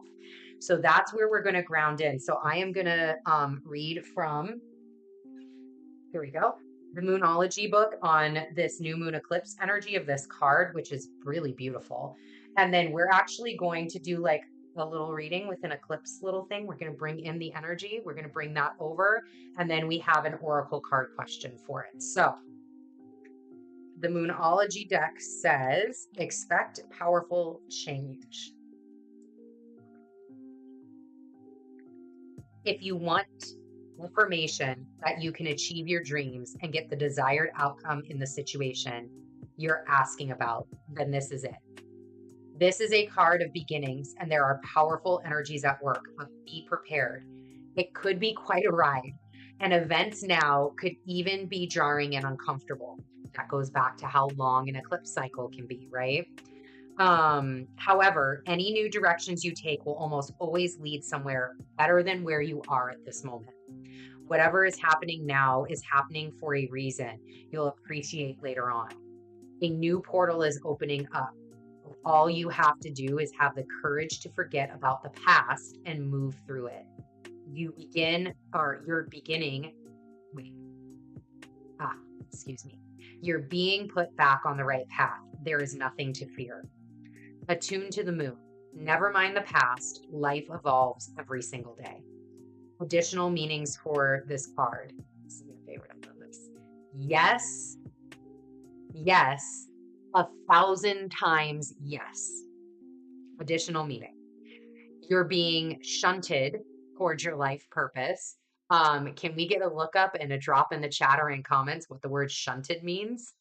So that's where we're going to ground in. So I am going to read from, here we go, the Moonology book on this new moon eclipse energy of this card, which is really beautiful. And then we're actually going to do like a little reading with an eclipse little thing. We're going to bring in the energy. We're going to bring that over. And then we have an oracle card question for it. So the Moonology deck says, expect powerful change. If you want information that you can achieve your dreams and get the desired outcome in the situation you're asking about, then this is it. This is a card of beginnings, and there are powerful energies at work. But be prepared. It could be quite a ride, and events now could even be jarring and uncomfortable. That goes back to how long an eclipse cycle can be, right? However, any new directions you take will almost always lead somewhere better than where you are at this moment. Whatever is happening now is happening for a reason you'll appreciate later on. A new portal is opening up. All you have to do is have the courage to forget about the past and move through it. You're beginning excuse me. You're being put back on the right path. There is nothing to fear. Attuned to the moon. Never mind the past. Life evolves every single day. Additional meanings for this card. This is my favorite. I love this. Yes. Yes. 1,000 times yes. Additional meaning. You're being shunted towards your life purpose. Can we get a lookup and a drop in the chat or in comments what the word shunted means?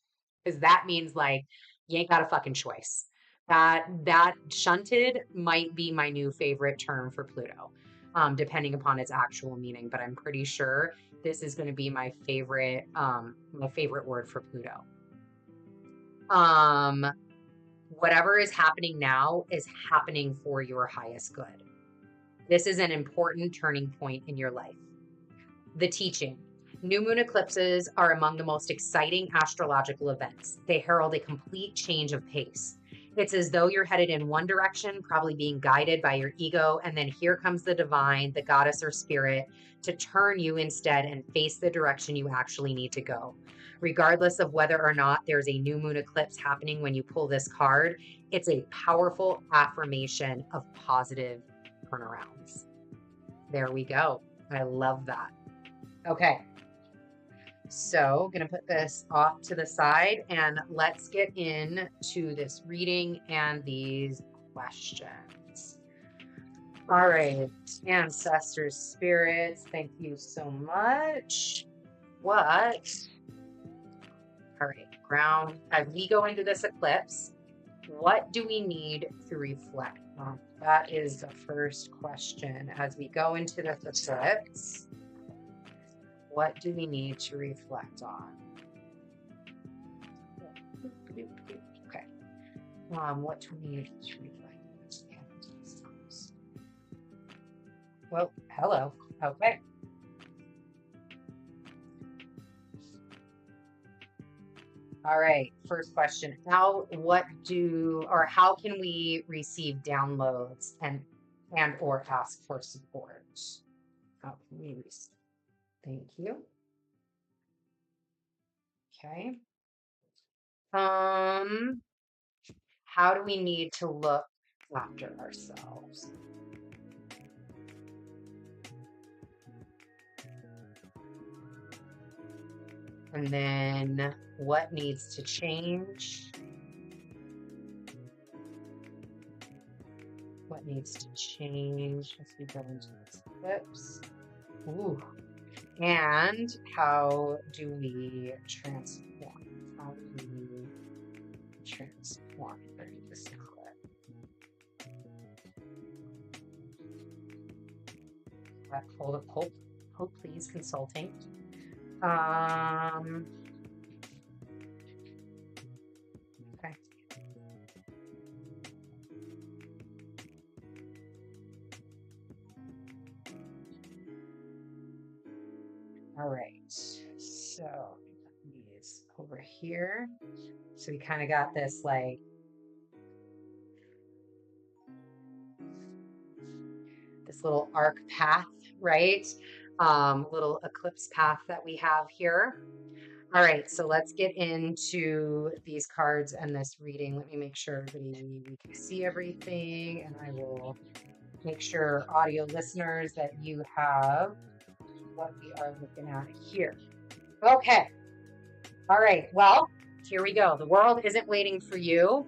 Because that means like you ain't got a fucking choice. That shunted might be my new favorite term for Pluto, depending upon its actual meaning. But I'm pretty sure this is going to be my favorite word for Pluto. Whatever is happening now is happening for your highest good. This is an important turning point in your life. The teaching. New moon eclipses are among the most exciting astrological events. They herald a complete change of pace. It's as though you're headed in one direction, probably being guided by your ego, and then here comes the divine, the goddess or spirit, to turn you instead and face the direction you actually need to go. Regardless of whether or not there's a new moon eclipse happening when you pull this card, it's a powerful affirmation of positive turnarounds. There we go. I love that. Okay. So I'm going to put this off to the side and let's get into this reading and these questions. All right. Ancestors, spirits, thank you so much. What? All right. Ground. As we go into this eclipse, what do we need to reflect on? That is the first question. As we go into this eclipse, what do we need to reflect on? Okay. What do we need to reflect on? Well, hello. Okay. All right. First question. How can we receive downloads and or ask for support? How can we receive? Thank you. Okay. How do we need to look after ourselves? And then what needs to change? What needs to change as we go into this eclipse? Ooh. And how do we transform? How do we transform during this eclipse? Hold, please, consulting. Okay. All right. So these over here. So we kind of got this like this little arc path, right? Little eclipse path that we have here. All right, so let's get into these cards and this reading. Let me make sure we can see everything, and I will make sure, audio listeners, that you have what we are looking at here. Okay. All right, well, here we go. The world isn't waiting for you.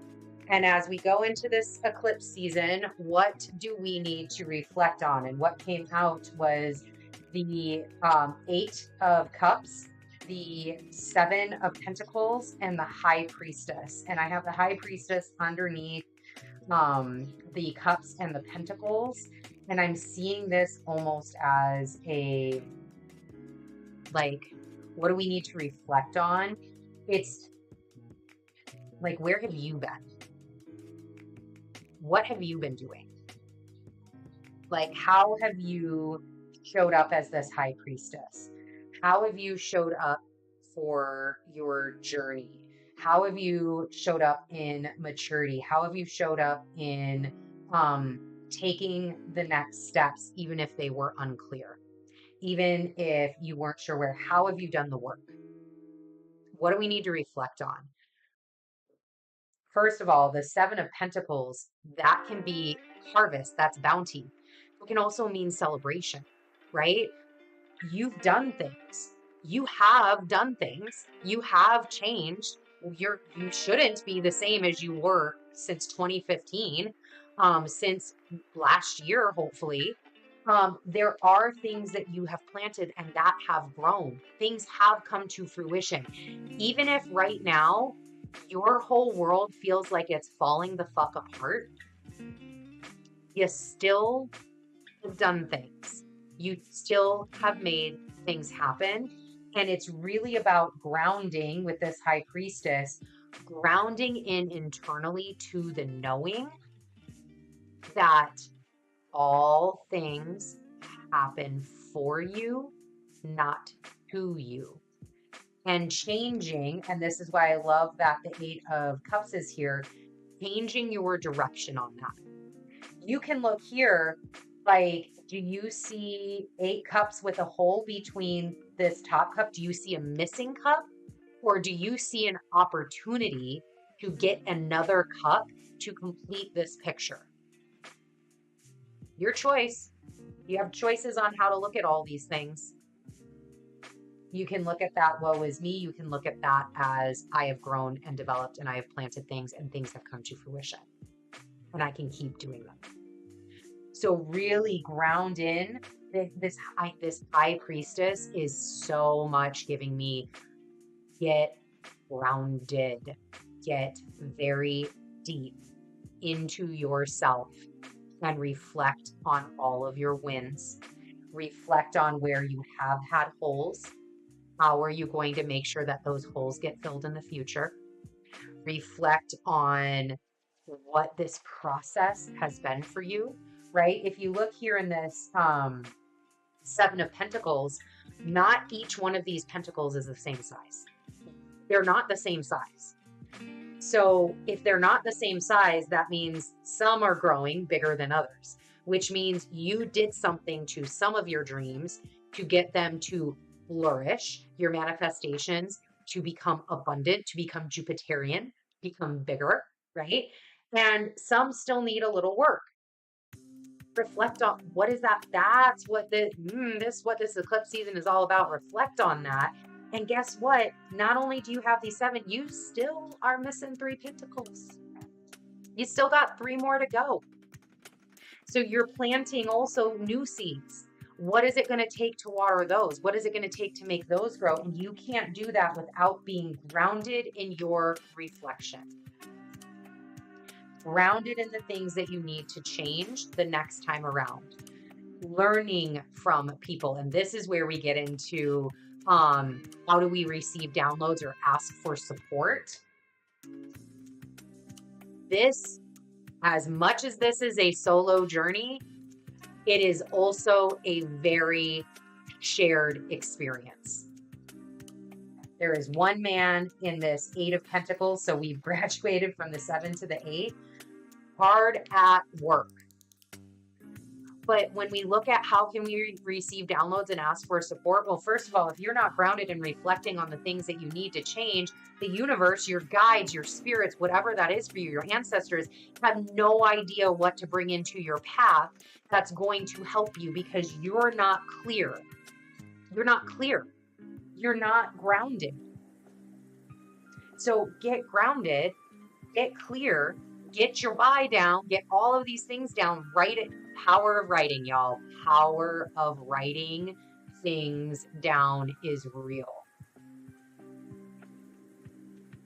And as we go into this eclipse season, what do we need to reflect on? And what came out was the 8 of Cups, the 7 of Pentacles, and the High Priestess. And I have the High Priestess underneath the Cups and the Pentacles. And I'm seeing this almost as a, like, what do we need to reflect on? It's like, where have you been? What have you been doing? Like, how have you showed up as this High Priestess? How have you showed up for your journey? How have you showed up in maturity? How have you showed up in taking the next steps, even if they were unclear? Even if you weren't sure where? How have you done the work? What do we need to reflect on? First of all, the Seven of Pentacles, that can be harvest, that's bounty. It can also mean celebration, right? You've done things. You have done things. You have changed. You shouldn't be the same as you were since 2015, since last year, hopefully. There are things that you have planted and that have grown. Things have come to fruition. Even if right now your whole world feels like it's falling the fuck apart, you still have done things. You still have made things happen. And it's really about grounding with this High Priestess, grounding in internally to the knowing that all things happen for you, not to you. And changing, and this is why I love that the Eight of Cups is here, changing your direction on that. You can look here, like, do you see 8 cups with a hole between this top cup? Do you see a missing cup? Or do you see an opportunity to get another cup to complete this picture? Your choice. You have choices on how to look at all these things. You can look at that, woe is me. You can look at that as I have grown and developed and I have planted things and things have come to fruition. And I can keep doing them. So really ground in. This High Priestess is so much giving me, get grounded, get very deep into yourself and reflect on all of your wins. Reflect on where you have had holes. How are you going to make sure that those holes get filled in the future? Reflect on what this process has been for you, right? If you look here in this Seven of Pentacles, not each one of these pentacles is the same size. They're not the same size. So if they're not the same size, that means some are growing bigger than others, which means you did something to some of your dreams to get them to flourish, your manifestations to become abundant, to become Jupiterian, become bigger, right? And some still need a little work. Reflect on what is that? That's what what this eclipse season is all about. Reflect on that. And guess what? Not only do you have these 7, you still are missing 3 pentacles. You still got 3 more to go. So you're planting also new seeds. What is it going to take to water those? What is it going to take to make those grow? And you can't do that without being grounded in your reflection. Grounded in the things that you need to change the next time around. Learning from people. And this is where we get into how do we receive downloads or ask for support? This, as much as this is a solo journey, it is also a very shared experience. There is one man in this 8 of Pentacles, so we've graduated from the 7 to the 8, hard at work. But when we look at how can we receive downloads and ask for support, well, first of all, if you're not grounded and reflecting on the things that you need to change, the universe, your guides, your spirits, whatever that is for you, your ancestors, have no idea what to bring into your path that's going to help you because you're not clear. You're not clear. You're not grounded. So get grounded, get clear, get your why down, get all of these things down, write it. Power of writing, y'all. Power of writing things down is real.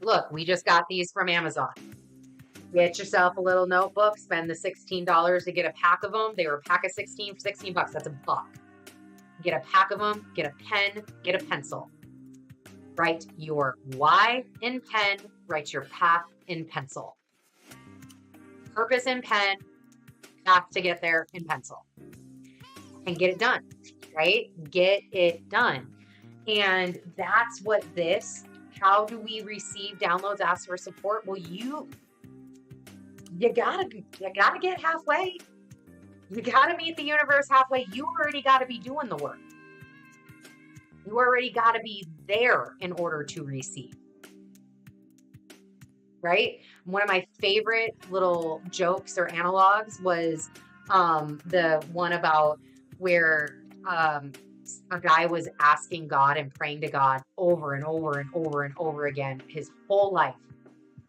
Look, we just got these from Amazon. Get yourself a little notebook, spend the $16 to get a pack of them. They were a pack of 16 for 16 bucks. That's $1. Get a pack of them, get a pen, get a pencil. Write your why in pen, write your path in pencil. Purpose in pen, path to get there in pencil. And get it done, right? Get it done. And that's what this, how do we receive downloads, ask for support? Well, you gotta get halfway. You gotta meet the universe halfway. You already gotta be doing the work. You already gotta be there in order to receive. right? One of my favorite little jokes or analogs was the one about where a guy was asking God and praying to God over and over and over and over again his whole life.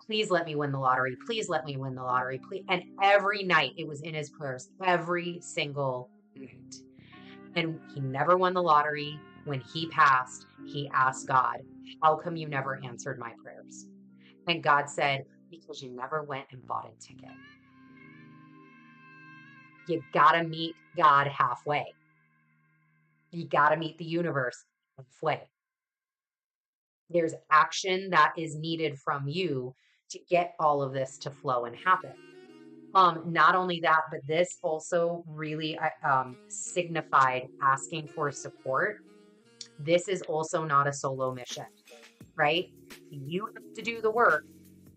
Please let me win the lottery. Please let me win the lottery. Please. And every night it was in his prayers, every single night. And he never won the lottery. When he passed, he asked God, how come you never answered my prayers? And God said, because you never went and bought a ticket. You gotta meet God halfway. You gotta meet the universe halfway. There's action that is needed from you to get all of this to flow and happen. Not only that, but this also really signified asking for support. This is also not a solo mission, right? You have to do the work.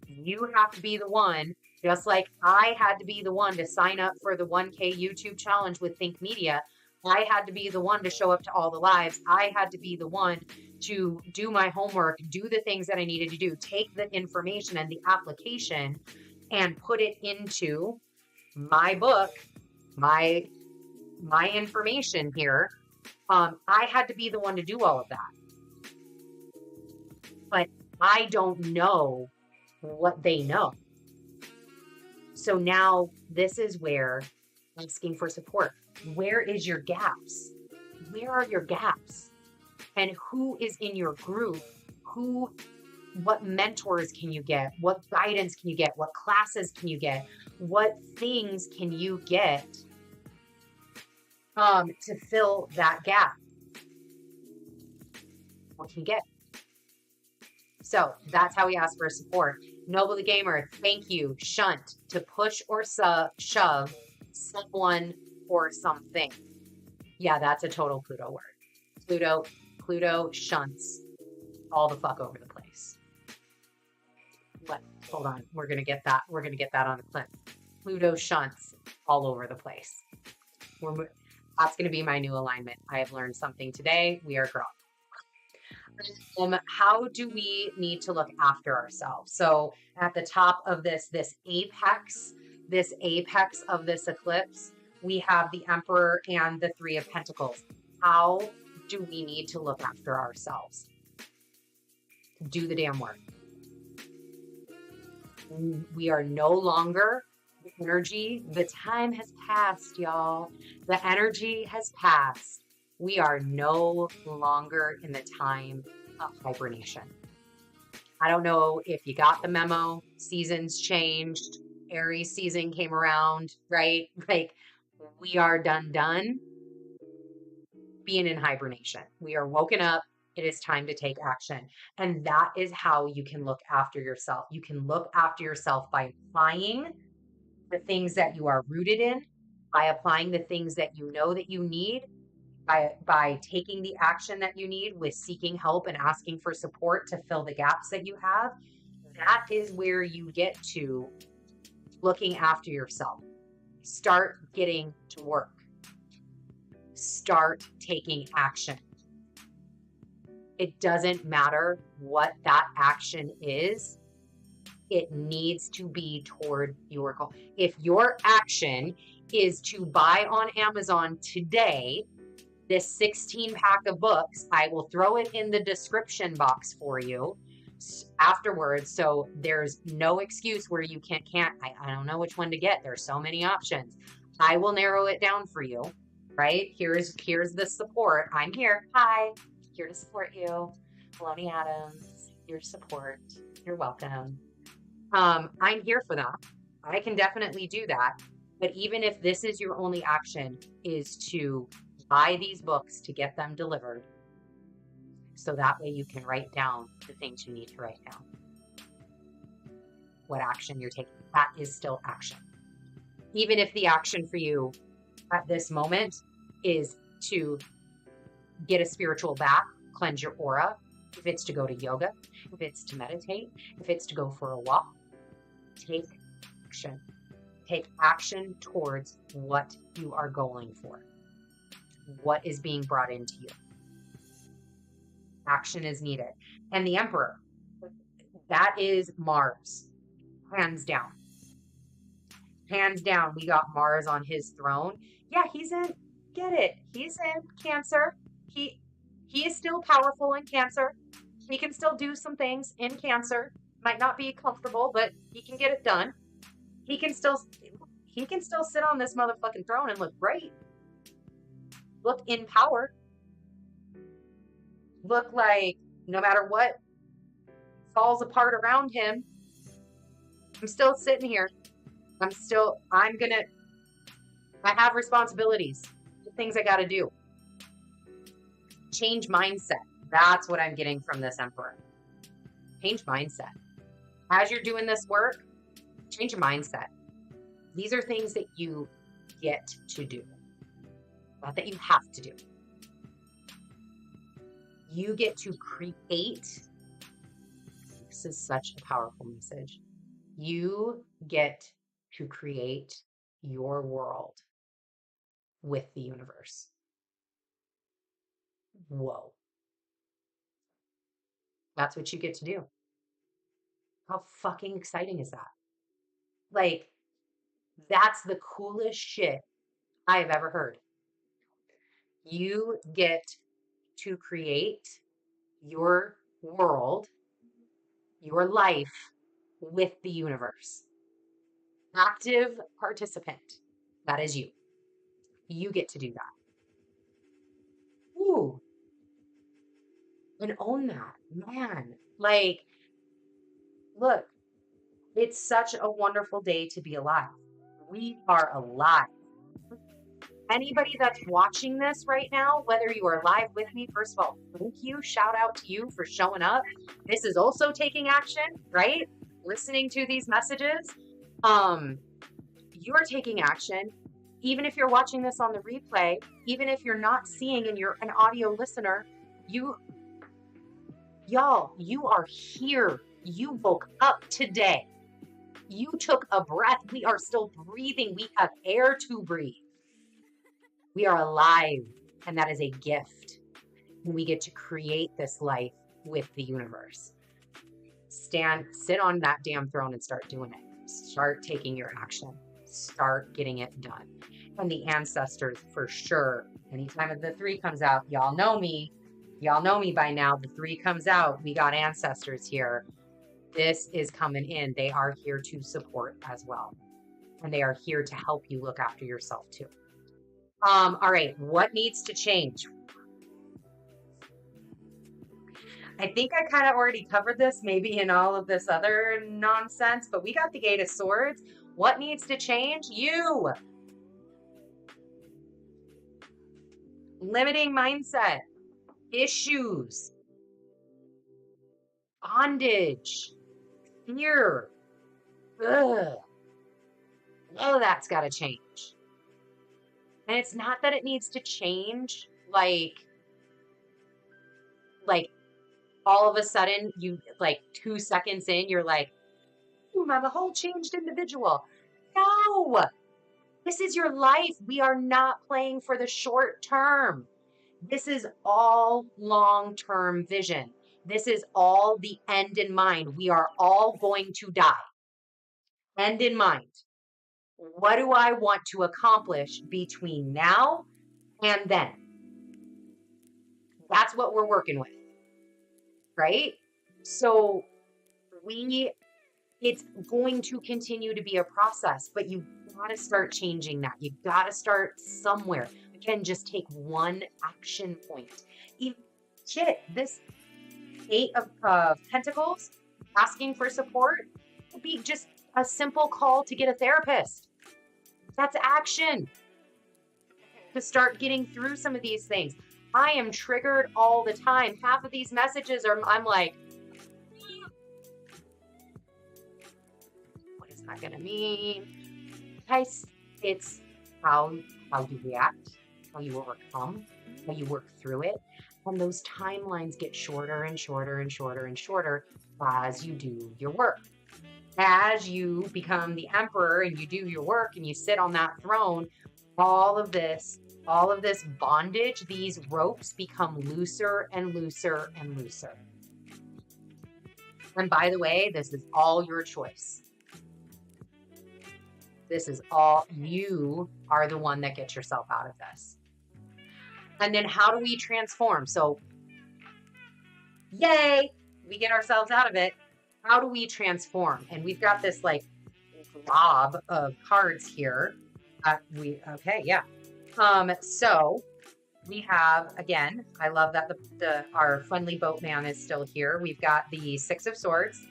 You have to be the one, just like I had to be the one to sign up for the 1K YouTube challenge with Think Media. I had to be the one to show up to all the lives. I had to be the one to do my homework, do the things that I needed to do, take the information and the application and put it into my book, my information here. I had to be the one to do all of that. But I don't know what they know. So now this is where asking for support. Where is your gaps? Where are your gaps? And who is in your group? What mentors can you get? What guidance can you get? What classes can you get? What things can you get to fill that gap? What can you get? So that's how we ask for support. Noble the Gamer, thank you. Shunt, to push or shove someone or something. Yeah, that's a total Pluto word. Pluto shunts all the fuck over the place. Hold on, we're gonna get that. We're gonna get that on the clip. Pluto shunts all over the place. That's gonna be my new alignment. I have learned something today. We are growing. How do we need to look after ourselves? So at the top of this apex of this eclipse, we have the Emperor and the Three of Pentacles. How do we need to look after ourselves? Do the damn work. We are no longer the energy. The time has passed, y'all. The energy has passed. We are no longer in the time of hibernation. I don't know if you got the memo. Seasons changed. Aries season came around, right? Like, we are done being in hibernation. We are woken up. It is time to take action. And that is how you can look after yourself. You can look after yourself by applying the things that you are rooted in, by applying the things that you know that you need, by taking the action that you need with seeking help and asking for support to fill the gaps that you have. That is where you get to looking after yourself. Start getting to work. Start taking action. It doesn't matter what that action is. It needs to be toward your goal. If your action is to buy on Amazon today, this 16-pack of books, I will throw it in the description box for you afterwards. So there's no excuse where you can't, I don't know which one to get. There's so many options. I will narrow it down for you, right? Here's the support. I'm here. Hi, here to support you. Melanie Adams, your support. You're welcome. I'm here for that. I can definitely do that. But even if this is your only action, is to buy these books to get them delivered, so that way you can write down the things you need to write down. What action you're taking, that is still action. Even if the action for you at this moment is to get a spiritual bath, cleanse your aura, if it's to go to yoga, if it's to meditate, if it's to go for a walk, take action. Take action towards what you are going for. What is being brought into you. Action is needed. And the Emperor, that is Mars. Hands down. Hands down, we got Mars on his throne. Yeah, he's in, get it, he's in Cancer. He is still powerful in Cancer. He can still do some things in Cancer. Might not be comfortable, but he can get it done. He can still sit on this motherfucking throne and look great. Look in power. Look like no matter what falls apart around him, I'm still sitting here. I have responsibilities, things I got to do. Change mindset. That's what I'm getting from this Emperor. Change mindset. As you're doing this work, change your mindset. These are things that you get to do, not that you have to do. You get to create. This is such a powerful message. You get to create your world with the universe. Whoa. That's what you get to do. How fucking exciting is that? Like, that's the coolest shit I have ever heard. You get to create your world, your life with the universe. Active participant. That is you. You get to do that. Ooh. And own that. Man. Like, look, it's such a wonderful day to be alive. We are alive. Anybody that's watching this right now, whether you are live with me, first of all, thank you. Shout out to you for showing up. This is also taking action, right? Listening to these messages. You're taking action. Even if you're watching this on the replay, even if you're not seeing and you're an audio listener, y'all, you are here. You woke up today. You took a breath. We are still breathing. We have air to breathe. We are alive, and that is a gift. And we get to create this life with the universe. Sit on that damn throne and start doing it. Start taking your action. Start getting it done. And the ancestors, for sure. Anytime the 3 comes out, y'all know me. Y'all know me by now. The 3 comes out. We got ancestors here. This is coming in. They are here to support as well. And they are here to help you look after yourself too. All right, what needs to change? I think I kind of already covered this, maybe in all of this other nonsense, but we got the 8 of Swords. What needs to change? You. Limiting mindset, issues, bondage, fear. Ugh. Oh, that's got to change. And it's not that it needs to change, like all of a sudden, you, like 2 seconds in, you're like, ooh, I'm a whole changed individual. No, this is your life. We are not playing for the short term. This is all long-term vision. This is all the end in mind. We are all going to die. End in mind. What do I want to accomplish between now and then? That's what we're working with, right? So it's going to continue to be a process, but you got to start changing that. You got to start somewhere. Again, just take one action point. This 8 of Pentacles, asking for support, would be just a simple call to get a therapist. That's action to start getting through some of these things. I am triggered all the time. Half of these messages I'm like, what is that going to mean? Guys, it's how you react, how you overcome, how you work through it. And those timelines get shorter and shorter and shorter and shorter as you do your work. As you become the emperor and you do your work and you sit on that throne, all of this bondage, these ropes become looser and looser and looser. And by the way, this is all your choice. This is all, you are the one that gets yourself out of this. And then how do we transform? So, yay, we get ourselves out of it. How do we transform? And we've got this like glob of cards here. So we have, again, I love that our friendly boatman is still here. We've got the Six of Swords,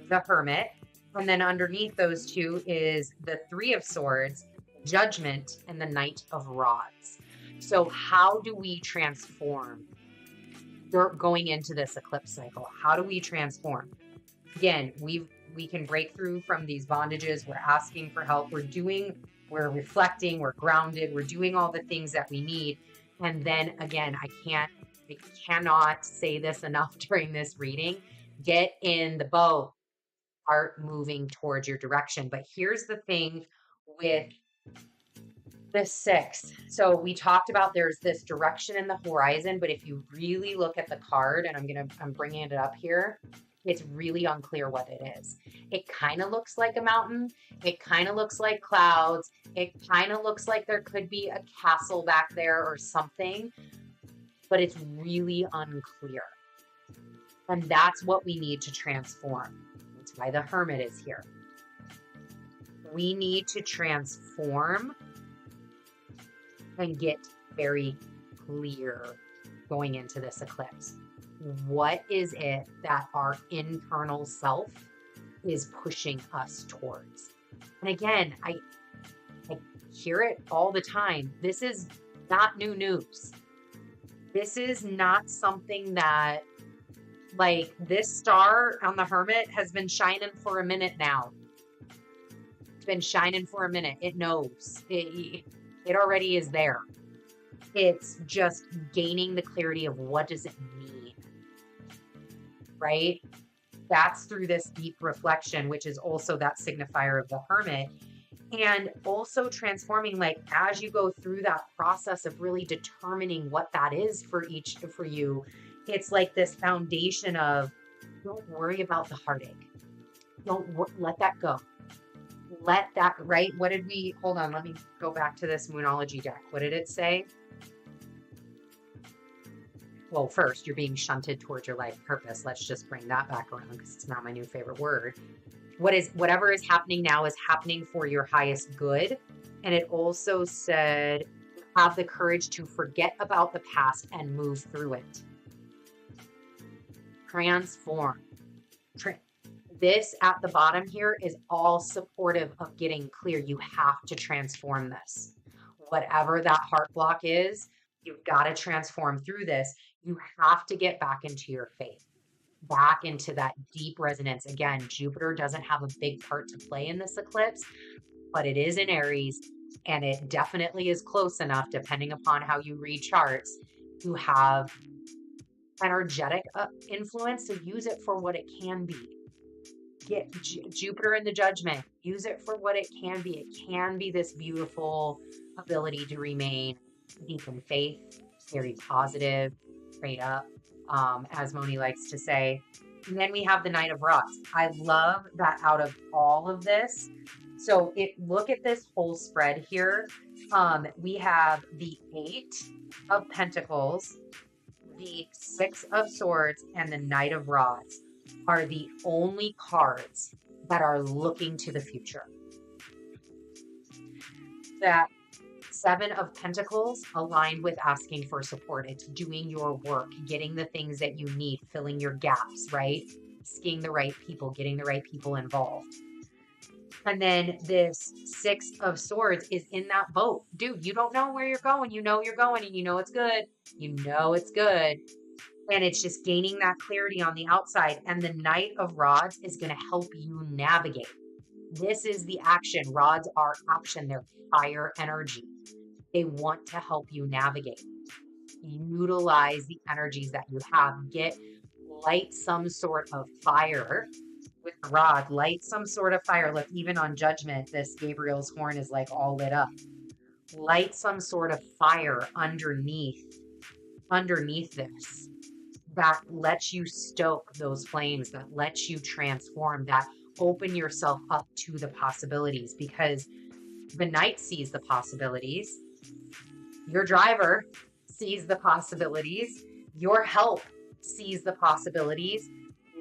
the Hermit, and then underneath those two is the Three of Swords, Judgment, and the Knight of Rods. So how do we transform going into this eclipse cycle? How do we transform? Again, we can break through from these bondages. We're asking for help. We're reflecting, we're grounded, we're doing all the things that we need. And then again, I cannot say this enough during this reading. Get in the boat, start moving towards your direction. But here's the thing with the 6. So we talked about there's this direction in the horizon, but if you really look at the card, and I'm bringing it up here, it's really unclear what it is. It kind of looks like a mountain. It kind of looks like clouds. It kind of looks like there could be a castle back there or something, but it's really unclear. And that's what we need to transform. That's why the Hermit is here. We need to transform and get very clear going into this eclipse. What is it that our internal self is pushing us towards? And again, I hear it all the time. This is not new news. This is not something that, like, this star on the Hermit has been shining for a minute now. It's been shining for a minute. It knows. It already is there. It's just gaining the clarity of what does it mean, right? That's through this deep reflection, which is also that signifier of the Hermit. And also transforming, like, as you go through that process of really determining what that is for you, it's like this foundation of, don't worry about the heartache. Let that go. Let that, right? Hold on, let me go back to this Moonology deck. What did it say? Well, first, you're being shunted towards your life purpose. Let's just bring that back around because it's not my new favorite word. Whatever is happening now is happening for your highest good. And it also said, have the courage to forget about the past and move through it. Transform. This at the bottom here is all supportive of getting clear. You have to transform this. Whatever that heart block is, you've got to transform through this. You have to get back into your faith, back into that deep resonance. Again, Jupiter doesn't have a big part to play in this eclipse, but it is in Aries, and it definitely is close enough, depending upon how you read charts, to have energetic influence. So use it for what it can be. Get Jupiter in the Judgment. Use it for what it can be. It can be this beautiful ability to remain deep in faith, very positive, straight up, as Moni likes to say. And then we have the Knight of Rods. I love that out of all of this. So look at this whole spread here. We have the 8 of Pentacles, the 6 of Swords, and the Knight of Rods are the only cards that are looking to the future. That 7 of Pentacles aligned with asking for support. It's doing your work, getting the things that you need, filling your gaps, right? Asking the right people, getting the right people involved. And then this 6 of Swords is in that boat. Dude, you don't know where you're going. You know you're going, and you know it's good. You know it's good. And it's just gaining that clarity on the outside. And the Knight of Rods is going to help you navigate. This is the action. Rods are action. They're fire energy. They want to help you navigate. Utilize the energies that you have. Light some sort of fire with the rod. Light some sort of fire. Look, even on Judgment, this Gabriel's horn is like all lit up. Light some sort of fire underneath this that lets you stoke those flames, that lets you transform, that open yourself up to the possibilities. Because The Knight sees the possibilities. Your driver sees the possibilities. Your help sees the possibilities.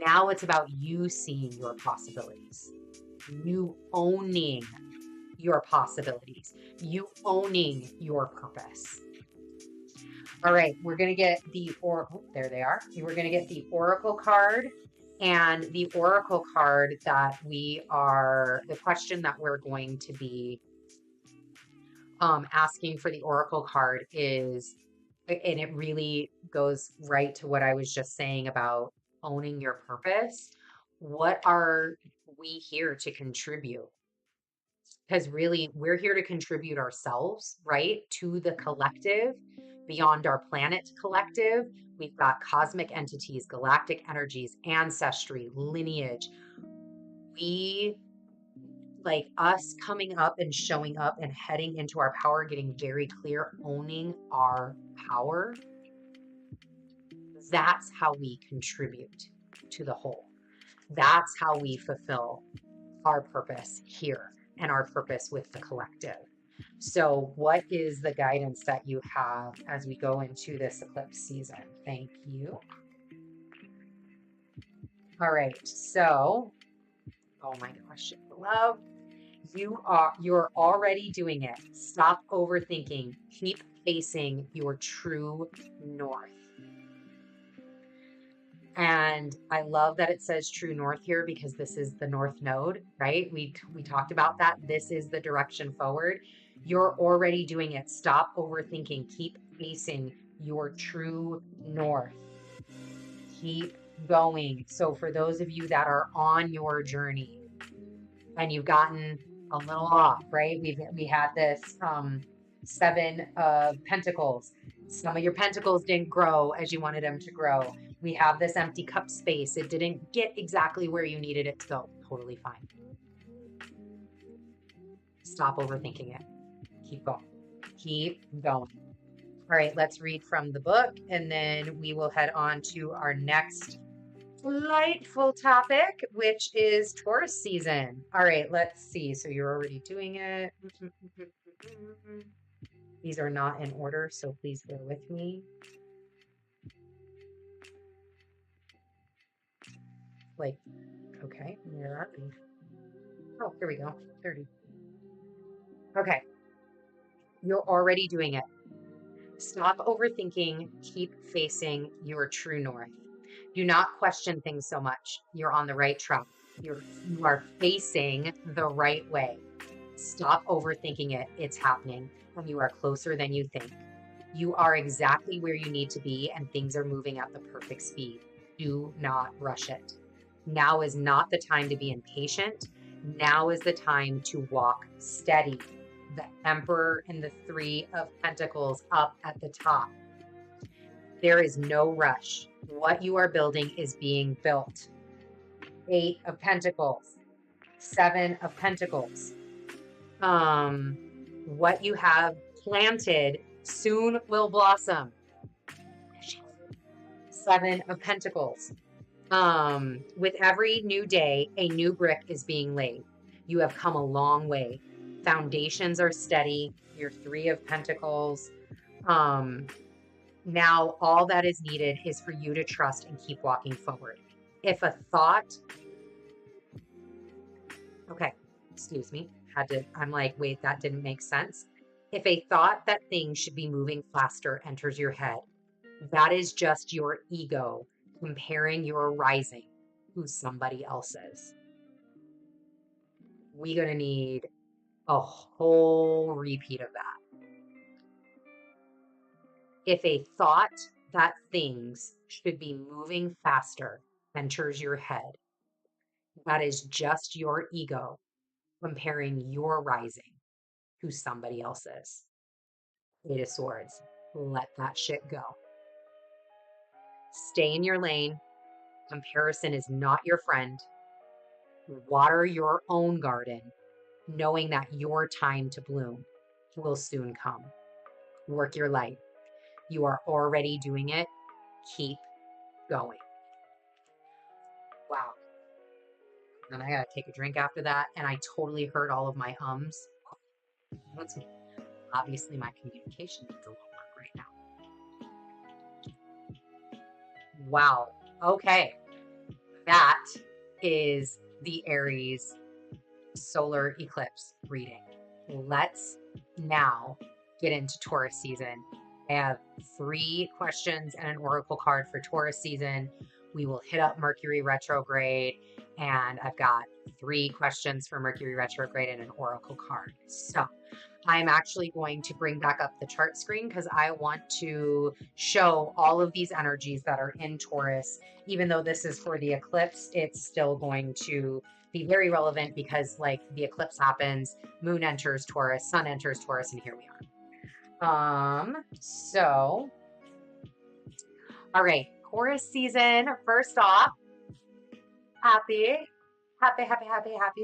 Now it's about you seeing your possibilities, you owning your possibilities, you owning your purpose. All right, we're going to get the, there they are. We're going to get the Oracle card. And the Oracle card that the question that we're going to be asking for the Oracle card is, and it really goes right to what I was just saying about owning your purpose. What are we here to contribute? Because really, we're here to contribute ourselves, right, to the collective, beyond our planet collective. We've got cosmic entities, galactic energies, ancestry, lineage. We, like us coming up and showing up and heading into our power, getting very clear, owning our power. That's how we contribute to the whole. That's how we fulfill our purpose here and our purpose with the collective. So what is the guidance that you have as we go into this eclipse season? Thank you. All right. So, oh my gosh, love. You're already doing it. Stop overthinking. Keep facing your true north. And I love that it says true north here, because this is the north node, right? We talked about that. This is the direction forward. You're already doing it. Stop overthinking. Keep facing your true north. Keep going. So for those of you that are on your journey and you've gotten a little off, right? We had this 7 of Pentacles. Some of your pentacles didn't grow as you wanted them to grow. We have this empty cup space. It didn't get exactly where you needed it to go. Totally fine. Stop overthinking it. Keep going. Keep going. All right, let's read from the book, and then we will head on to our next delightful topic, which is Taurus season. All right, let's see. So you're already doing it. These are not in order, so please bear with me. Like, okay, where are we? Oh, here we go. 30. Okay, you're already doing it. Stop overthinking. Keep facing your true north. Do not question things so much. You're on the right track. You are facing the right way. Stop overthinking it. It's happening, and you are closer than you think. You are exactly where you need to be, and things are moving at the perfect speed. Do not rush it. Now is not the time to be impatient. Now is the time to walk steady. The Emperor and the 3 of Pentacles up at the top. There is no rush. What you are building is being built. 8 of Pentacles, 7 of Pentacles. What you have planted soon will blossom. 7 of Pentacles. With every new day, a new brick is being laid. You have come a long way. Foundations are steady. Your 3 of Pentacles. Now all that is needed is for you to trust and keep walking forward. If a thought, okay, excuse me, I'm like, wait, that didn't make sense. If a thought that things should be moving faster enters your head, that is just your ego comparing your rising to somebody else's. We're going to need a whole repeat of that. If a thought that things should be moving faster enters your head, that is just your ego comparing your rising to somebody else's. 8 of Swords. Let that shit go. Stay in your lane. Comparison is not your friend. Water your own garden, knowing that your time to bloom will soon come. Work your light. You are already doing it. Keep going. Wow. And I gotta take a drink after that. And I totally heard all of my ums. Let's see. Obviously, my communication needs a little work right now. Wow. Okay. That is the Aries solar eclipse reading. Let's now get into Taurus season. I have 3 questions and an oracle card for Taurus season. We will hit up Mercury retrograde, and I've got 3 questions for Mercury retrograde and an oracle card. So I'm actually going to bring back up the chart screen because I want to show all of these energies that are in Taurus. Even though this is for the eclipse, it's still going to be very relevant because like the eclipse happens, moon enters Taurus, sun enters Taurus, and here we are. All right, Taurus season. First off, happy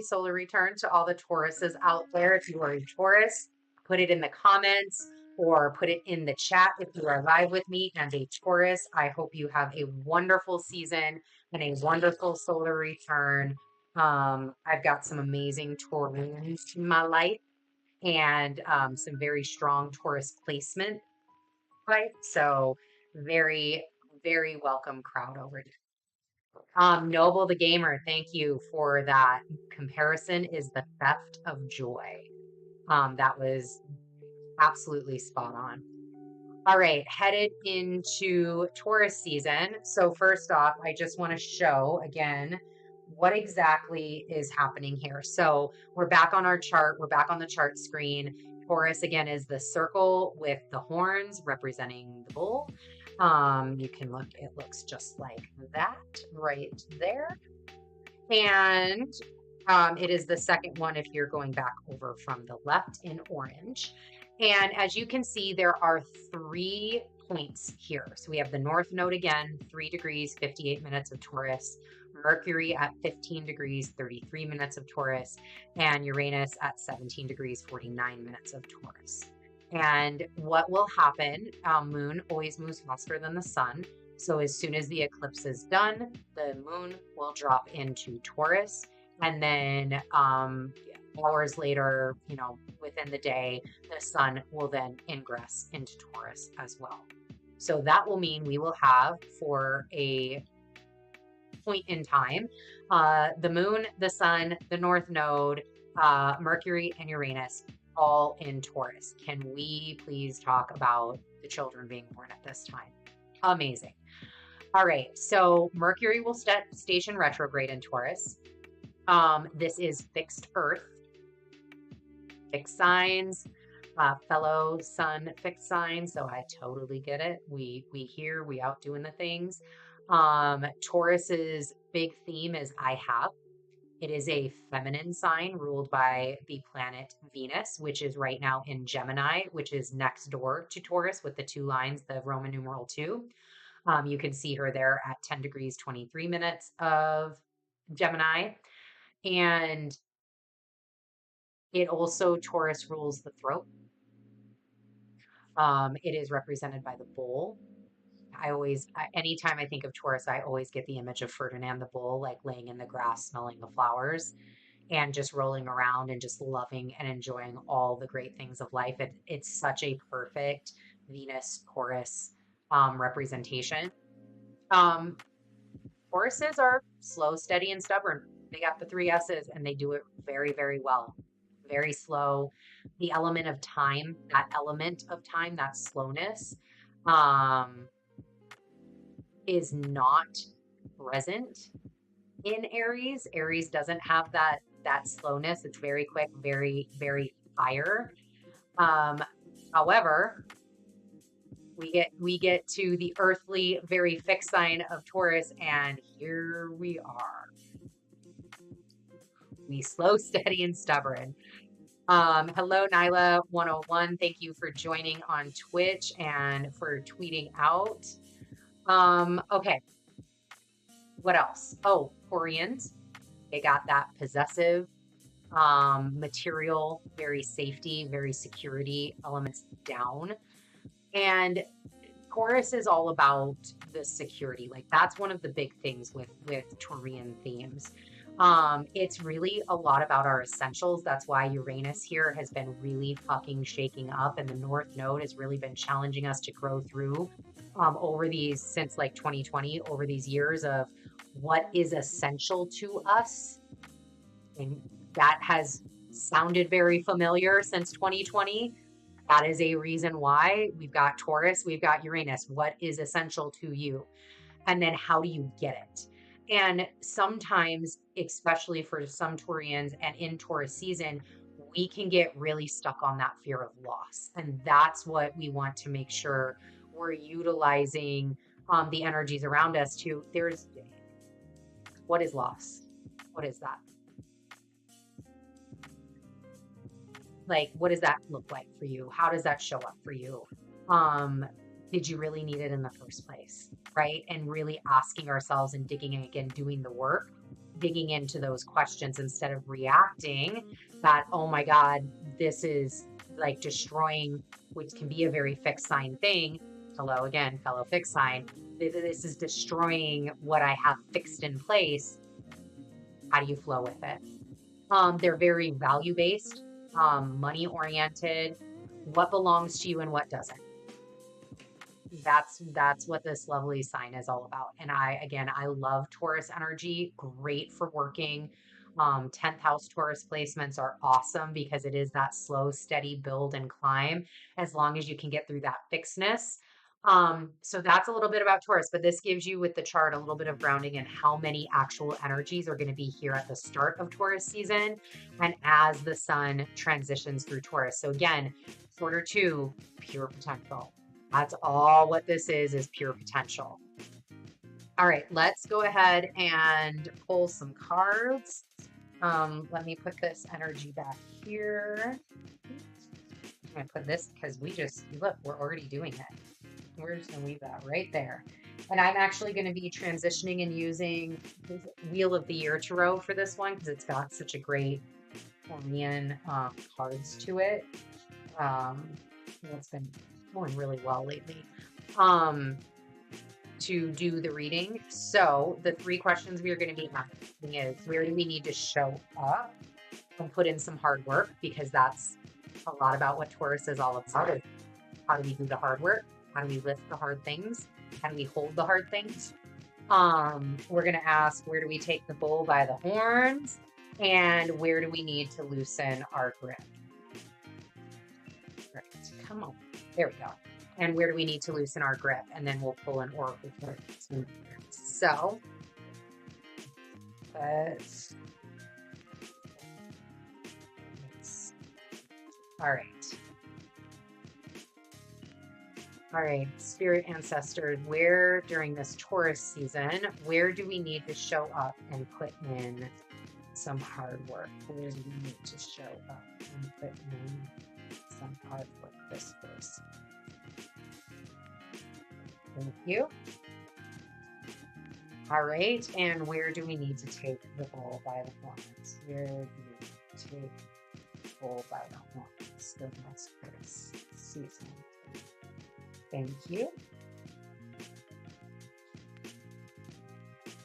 solar return to all the Tauruses out there. If you are a Taurus, put it in the comments or put it in the chat if you are live with me and a Taurus. I hope you have a wonderful season and a wonderful solar return. I've got some amazing Taurans in my life and some very strong Taurus placement, right? So very, very welcome crowd over here. Noble the Gamer, thank you for that. Comparison is the theft of joy. That was absolutely spot on. All right, headed into Taurus season. So first off, I just want to show again what exactly is happening here. So we're back on our chart. We're back on the chart screen. Taurus again is the circle with the horns representing the bull. You can look, it looks just like that right there. And it is the second one if you're going back over from the left in orange. And as you can see, there are 3 points here. So we have the North Node again, 3 degrees, 58 minutes of Taurus, Mercury at 15 degrees, 33 minutes of Taurus, and Uranus at 17 degrees, 49 minutes of Taurus. And what will happen, moon always moves faster than the sun. So as soon as the eclipse is done, the moon will drop into Taurus. And then hours later, you know, within the day, the sun will then ingress into Taurus as well. So that will mean we will have for a point in time, the moon, the sun, the North Node, Mercury, and Uranus all in Taurus. Can we please talk about the children being born at this time? Amazing. All right, so Mercury will station retrograde in Taurus. This is fixed Earth, fixed signs, fellow sun fixed signs. So I totally get it. We here, we out doing the things. Taurus's big theme is I have. It is a feminine sign ruled by the planet Venus, which is right now in Gemini, which is next door to Taurus with the 2 lines, the Roman numeral 2. You can see her there at 10 degrees, 23 minutes of Gemini. And it also, Taurus rules the throat. It is represented by the bull. Anytime I think of Taurus, I always get the image of Ferdinand the bull, like laying in the grass, smelling the flowers and just rolling around and just loving and enjoying all the great things of life. It's such a perfect Venus Taurus representation. Tauruses are slow, steady, and stubborn. They got the 3 S's and they do it very, very well. Very slow. The element of time, that slowness, is not present in Aries. Aries doesn't have that slowness. It's very quick, very, very fire. However, we get to the earthly, very fixed sign of Taurus, and here we are. We slow, steady, and stubborn. Hello, Nyla 101. Thank you for joining on Twitch and for tweeting out. Okay. What else? Oh, Taurians. They got that possessive material, very safety, very security elements down. And Taurus is all about the security. Like that's one of the big things with Taurian themes. It's really a lot about our essentials. That's why Uranus here has been really fucking shaking up, and the North Node has really been challenging us to grow through over these, since like 2020, over these years of what is essential to us. And that has sounded very familiar since 2020. That is a reason why we've got Taurus, we've got Uranus. What is essential to you? And then how do you get it? And sometimes, especially for some Taurians and in Taurus season, we can get really stuck on that fear of loss. And that's what we want to make sure we're utilizing the energies around us to. What is loss? What is that? Like, what does that look like for you? How does that show up for you? Did you really need it in the first place? Right? And really asking ourselves and digging in again, doing the work, digging into those questions instead of reacting that, oh my God, this is like destroying, which can be a very fixed sign thing. Hello again, fellow fixed sign. This is destroying what I have fixed in place. How do you flow with it? They're very value-based, money oriented, what belongs to you and what doesn't. That's what this lovely sign is all about. And I love Taurus energy, great for working. 10th house Taurus placements are awesome because it is that slow, steady build and climb as long as you can get through that fixedness. So that's a little bit about Taurus, but this gives you with the chart a little bit of grounding in how many actual energies are going to be here at the start of Taurus season and as the sun transitions through Taurus. So again, quarter two, pure potential. That's all what this is pure potential. All right, let's go ahead and pull some cards. Let me put this energy back here. I'm gonna put this because look, we're already doing it. We're just gonna leave that right there. And I'm actually gonna be transitioning and using Wheel of the Year Tarot for this one because it's got such a great Korean cards to it. It's been going really well lately to do the reading. So the 3 questions we are going to be asking is, where do we need to show up and put in some hard work? Because that's a lot about what Taurus is all about. How do we do the hard work? How do we lift the hard things? How do we hold the hard things? We're going to ask, where do we take the bull by the horns? And where do we need to loosen our grip? Right, come on. There we go. And where do we need to loosen our grip? And then we'll pull an oracle card. So, all right. All right, spirit ancestors, where during this Taurus season, where do we need to show up and put in some hard work? Where do we need to show up and put in some hard work this first? Thank you. All right, and where do we need to take the bull by the horns? Where do we take the bull by the horns? The next first season. Thank you.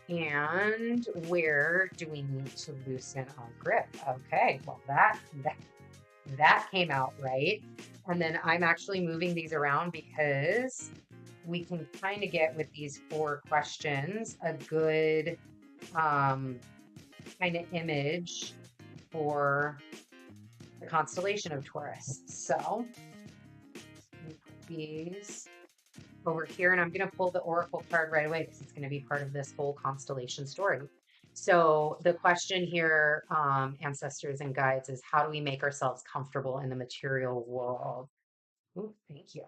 And where do we need to loosen our grip? Okay, well that came out right. And then I'm actually moving these around because we can kind of get with these 4 questions a good kind of image for the constellation of Taurus. So put these over here, and I'm going to pull the oracle card right away because it's going to be part of this whole constellation story. So the question here, ancestors and guides, is how do we make ourselves comfortable in the material world? Ooh, thank you.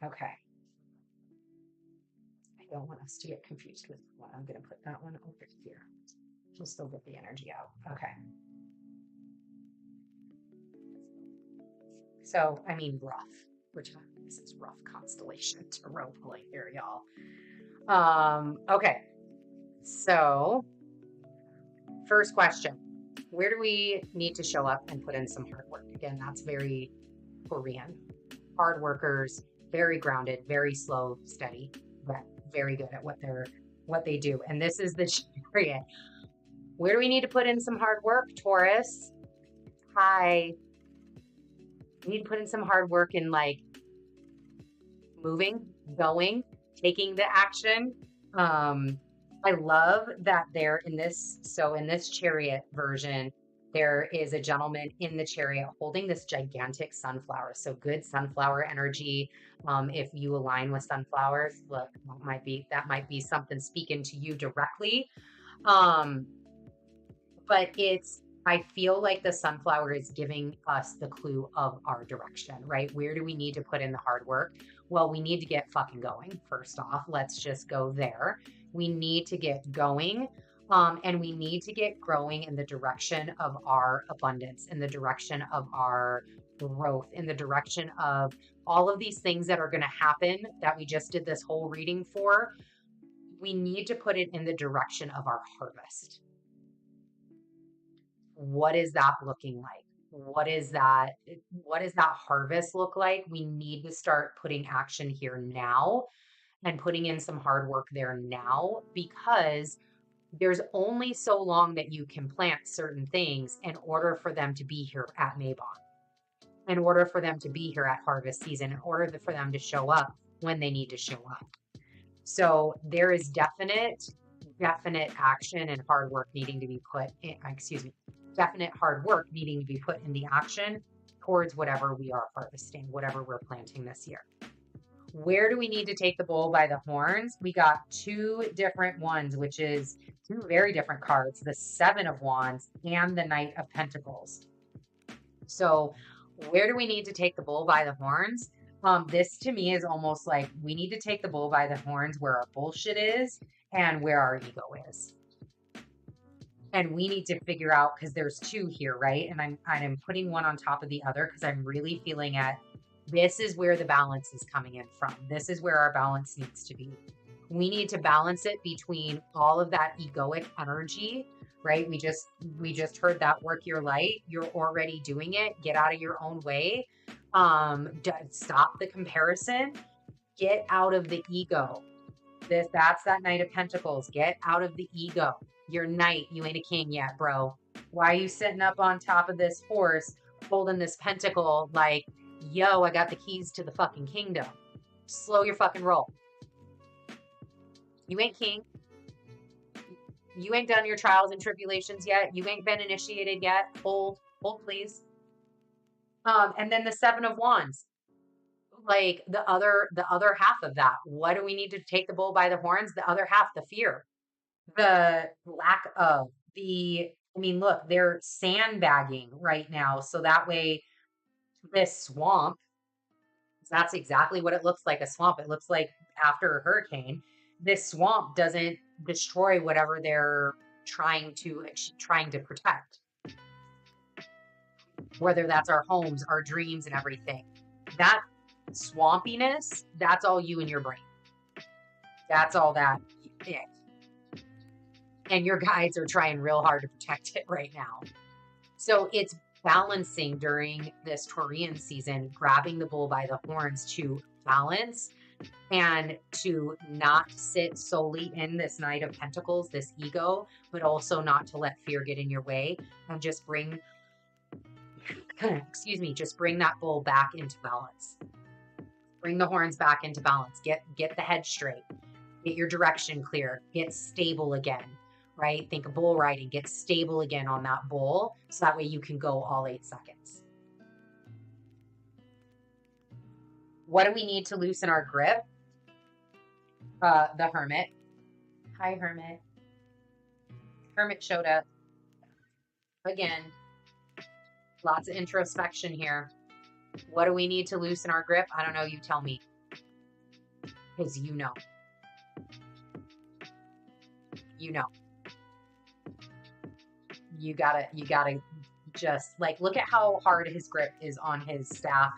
Okay. I don't want us to get confused with one. I'm going to put that one over here. We'll still get the energy out. Okay. So, I mean, rough. This is rough constellation tarot pulling here, y'all. Okay. So, first question. Where do we need to show up and put in some hard work? Again, that's very Korean. Hard workers, very grounded, very slow, steady, but very good at what they're what they do. And this is the Chariot. Where do we need to put in some hard work, Taurus? Hi. We need to put in some hard work in like moving, going, taking the action. I love that they're in this. So in this Chariot version, there is a gentleman in the chariot holding this gigantic sunflower. So good sunflower energy. If you align with sunflowers, look, that might be something speaking to you directly. But I feel like the sunflower is giving us the clue of our direction, right? Where do we need to put in the hard work? Well, we need to get fucking going. First off, let's just go there. We need to get going. And we need to get growing in the direction of our abundance, in the direction of our growth, in the direction of all of these things that are going to happen that we just did this whole reading for. We need to put it in the direction of our harvest. What is that looking like? What does that harvest look like? We need to start putting action here now and putting in some hard work there now, because there's only so long that you can plant certain things in order for them to be here at Mabon, in order for them to be here at harvest season, in order for them to show up when they need to show up. So there is definite action and hard work needing to be put in, definite hard work needing to be put in the action towards whatever we are harvesting, whatever we're planting this year. Where do we need to take the bull by the horns? We got two different ones, which is two very different cards, the Seven of Wands and the Knight of Pentacles. So where do we need to take the bull by the horns? This to me is almost like we need to take the bull by the horns where our bullshit is and where our ego is. And we need to figure out, because there's two here, right? And I'm putting one on top of the other because I'm really feeling this is where the balance is coming in from. This is where our balance needs to be. We need to balance it between all of that egoic energy, right? We just heard that work your light. You're already doing it. Get out of your own way. Stop the comparison. Get out of the ego. That's that Knight of Pentacles. Get out of the ego. You're knight. You ain't a king yet, bro. Why are you sitting up on top of this horse holding this pentacle like, yo, I got the keys to the fucking kingdom? Slow your fucking roll. You ain't king. You ain't done your trials and tribulations yet. You ain't been initiated yet. Hold, please. And then the Seven of Wands. Like the other half of that. What do we need to take the bull by the horns? The other half, the fear. The lack of look, they're sandbagging right now. So that way, this swamp, that's exactly what it looks like, a swamp. It looks like after a hurricane, this swamp doesn't destroy whatever they're trying to protect. Whether that's our homes, our dreams, and everything. That swampiness, that's all you and your brain. That's all that. Yeah. And your guides are trying real hard to protect it right now. So it's balancing during this Taurian season, grabbing the bull by the horns to balance and to not sit solely in this Knight of Pentacles, this ego, but also not to let fear get in your way, and just bring, just bring that bull back into balance. Bring the horns back into balance. Get the head straight. Get your direction clear. Get stable again. Right? Think of bull riding. Get stable again on that bull, so that way you can go all 8 seconds. What do we need to loosen our grip? The Hermit. Hi, Hermit. Hermit showed up. Again, lots of introspection here. What do we need to loosen our grip? I don't know. You tell me. Because you know. You know. You gotta just like look at how hard his grip is on his staff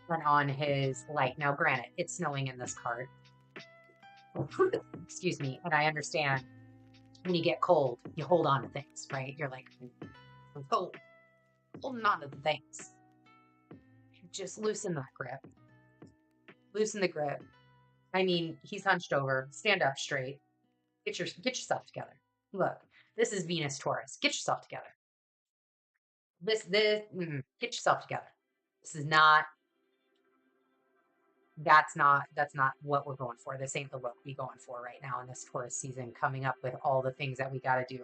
and on his light. Now, granted, it's snowing in this card. Excuse me. And I understand when you get cold, you hold on to things, right? You're like, I'm cold. Holding on to the things. Just loosen that grip. Loosen the grip. I mean, he's hunched over. Stand up straight. Get yourself together. Look, this is Venus Taurus. Get yourself together. Get yourself together. This is not, that's not what we're going for. This ain't the look we going for right now in this Taurus season, coming up with all the things that we got to do.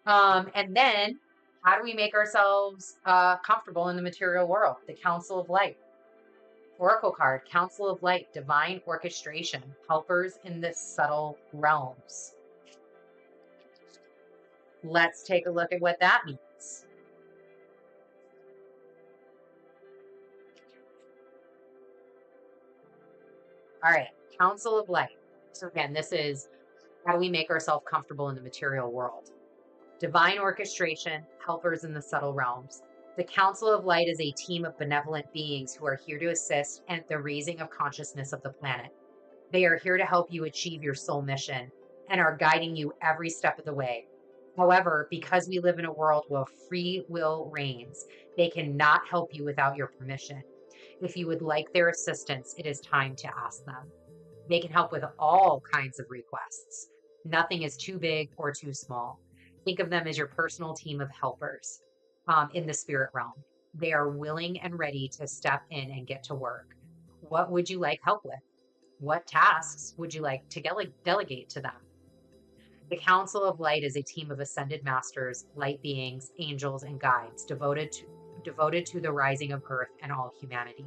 And then how do we make ourselves comfortable in the material world? The Council of Light. Oracle card, Council of Light, divine orchestration, helpers in the subtle realms. Let's take a look at what that means. All right, Council of Light. So again, this is how do we make ourselves comfortable in the material world? Divine orchestration, helpers in the subtle realms. The Council of Light is a team of benevolent beings who are here to assist in the raising of consciousness of the planet. They are here to help you achieve your soul mission and are guiding you every step of the way. However, because we live in a world where free will reigns, they cannot help you without your permission. If you would like their assistance, it is time to ask them. They can help with all kinds of requests. Nothing is too big or too small. Think of them as your personal team of helpers in the spirit realm. They are willing and ready to step in and get to work. What would you like help with? What tasks would you like to delegate to them? The Council of Light is a team of ascended masters, light beings, angels, and guides devoted to the rising of Earth and all humanity.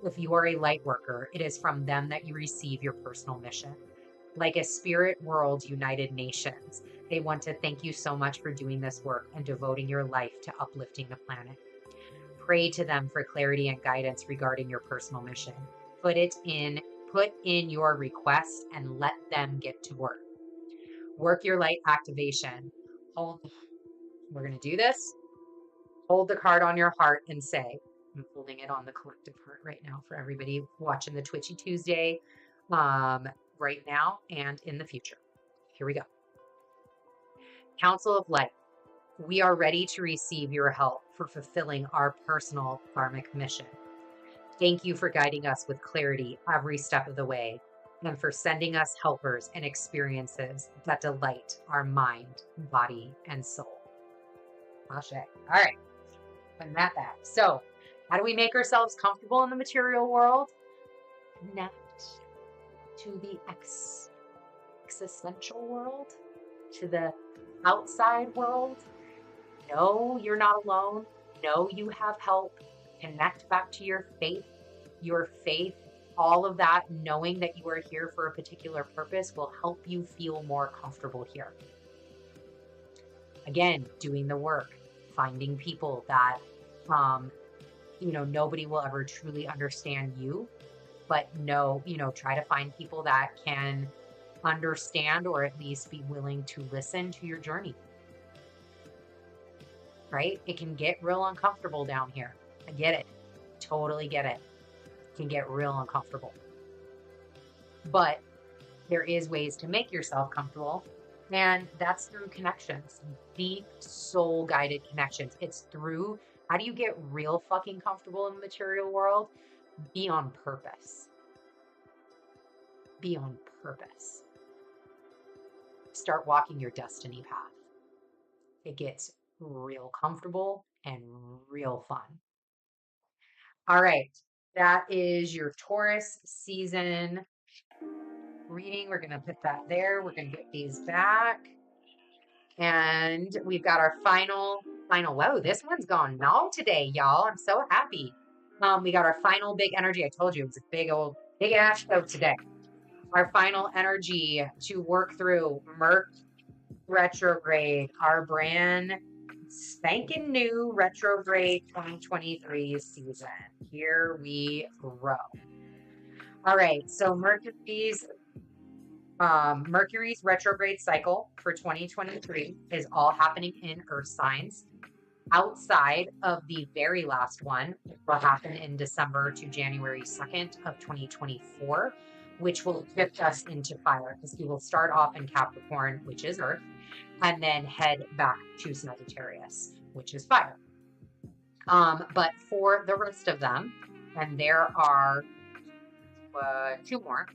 If you are a light worker, it is from them that you receive your personal mission. Like a spirit world United Nations, they want to thank you so much for doing this work and devoting your life to uplifting the planet. Pray to them for clarity and guidance regarding your personal mission. Put in your request and let them get to work. Work your light activation. We're going to do this. Hold the card on your heart and say, I'm holding it on the collective heart right now for everybody watching the Twitchy Tuesday right now and in the future. Here we go. Council of Light. We are ready to receive your help for fulfilling our personal karmic mission. Thank you for guiding us with clarity every step of the way and for sending us helpers and experiences that delight our mind, body, and soul. Ashe. All right. Putting that back. So, how do we make ourselves comfortable in the material world? Connect to the existential world, to the outside world. No, you're not alone. No, you have help. Connect back to your faith. Your faith, all of that, knowing that you are here for a particular purpose will help you feel more comfortable here. Again, doing the work, finding people that, nobody will ever truly understand you, but try to find people that can understand or at least be willing to listen to your journey. Right? It can get real uncomfortable down here. I get it. Totally get it. It can get real uncomfortable. But there is ways to make yourself comfortable, and that's through connections, deep soul guided connections. It's through, how do you get real fucking comfortable in the material world? Be on purpose. Be on purpose. Start walking your destiny path. It gets real comfortable and real fun. All right. That is your Taurus season reading. We're going to put that there. We're going to get these back. And we've got our final, whoa, this one's gone long today, y'all. I'm so happy. We got our final big energy. I told you it was a big ass show today. Our final energy to work through Mercury Retrograde, our brand spanking new Retrograde 2023 season. Here we go. All right, so Mercury's retrograde cycle for 2023 is all happening in Earth signs. Outside of the very last one, which will happen in December to January 2nd of 2024, which will shift us into fire, because we will start off in Capricorn, which is Earth, and then head back to Sagittarius, which is fire. But for the rest of them, and there are 2 more,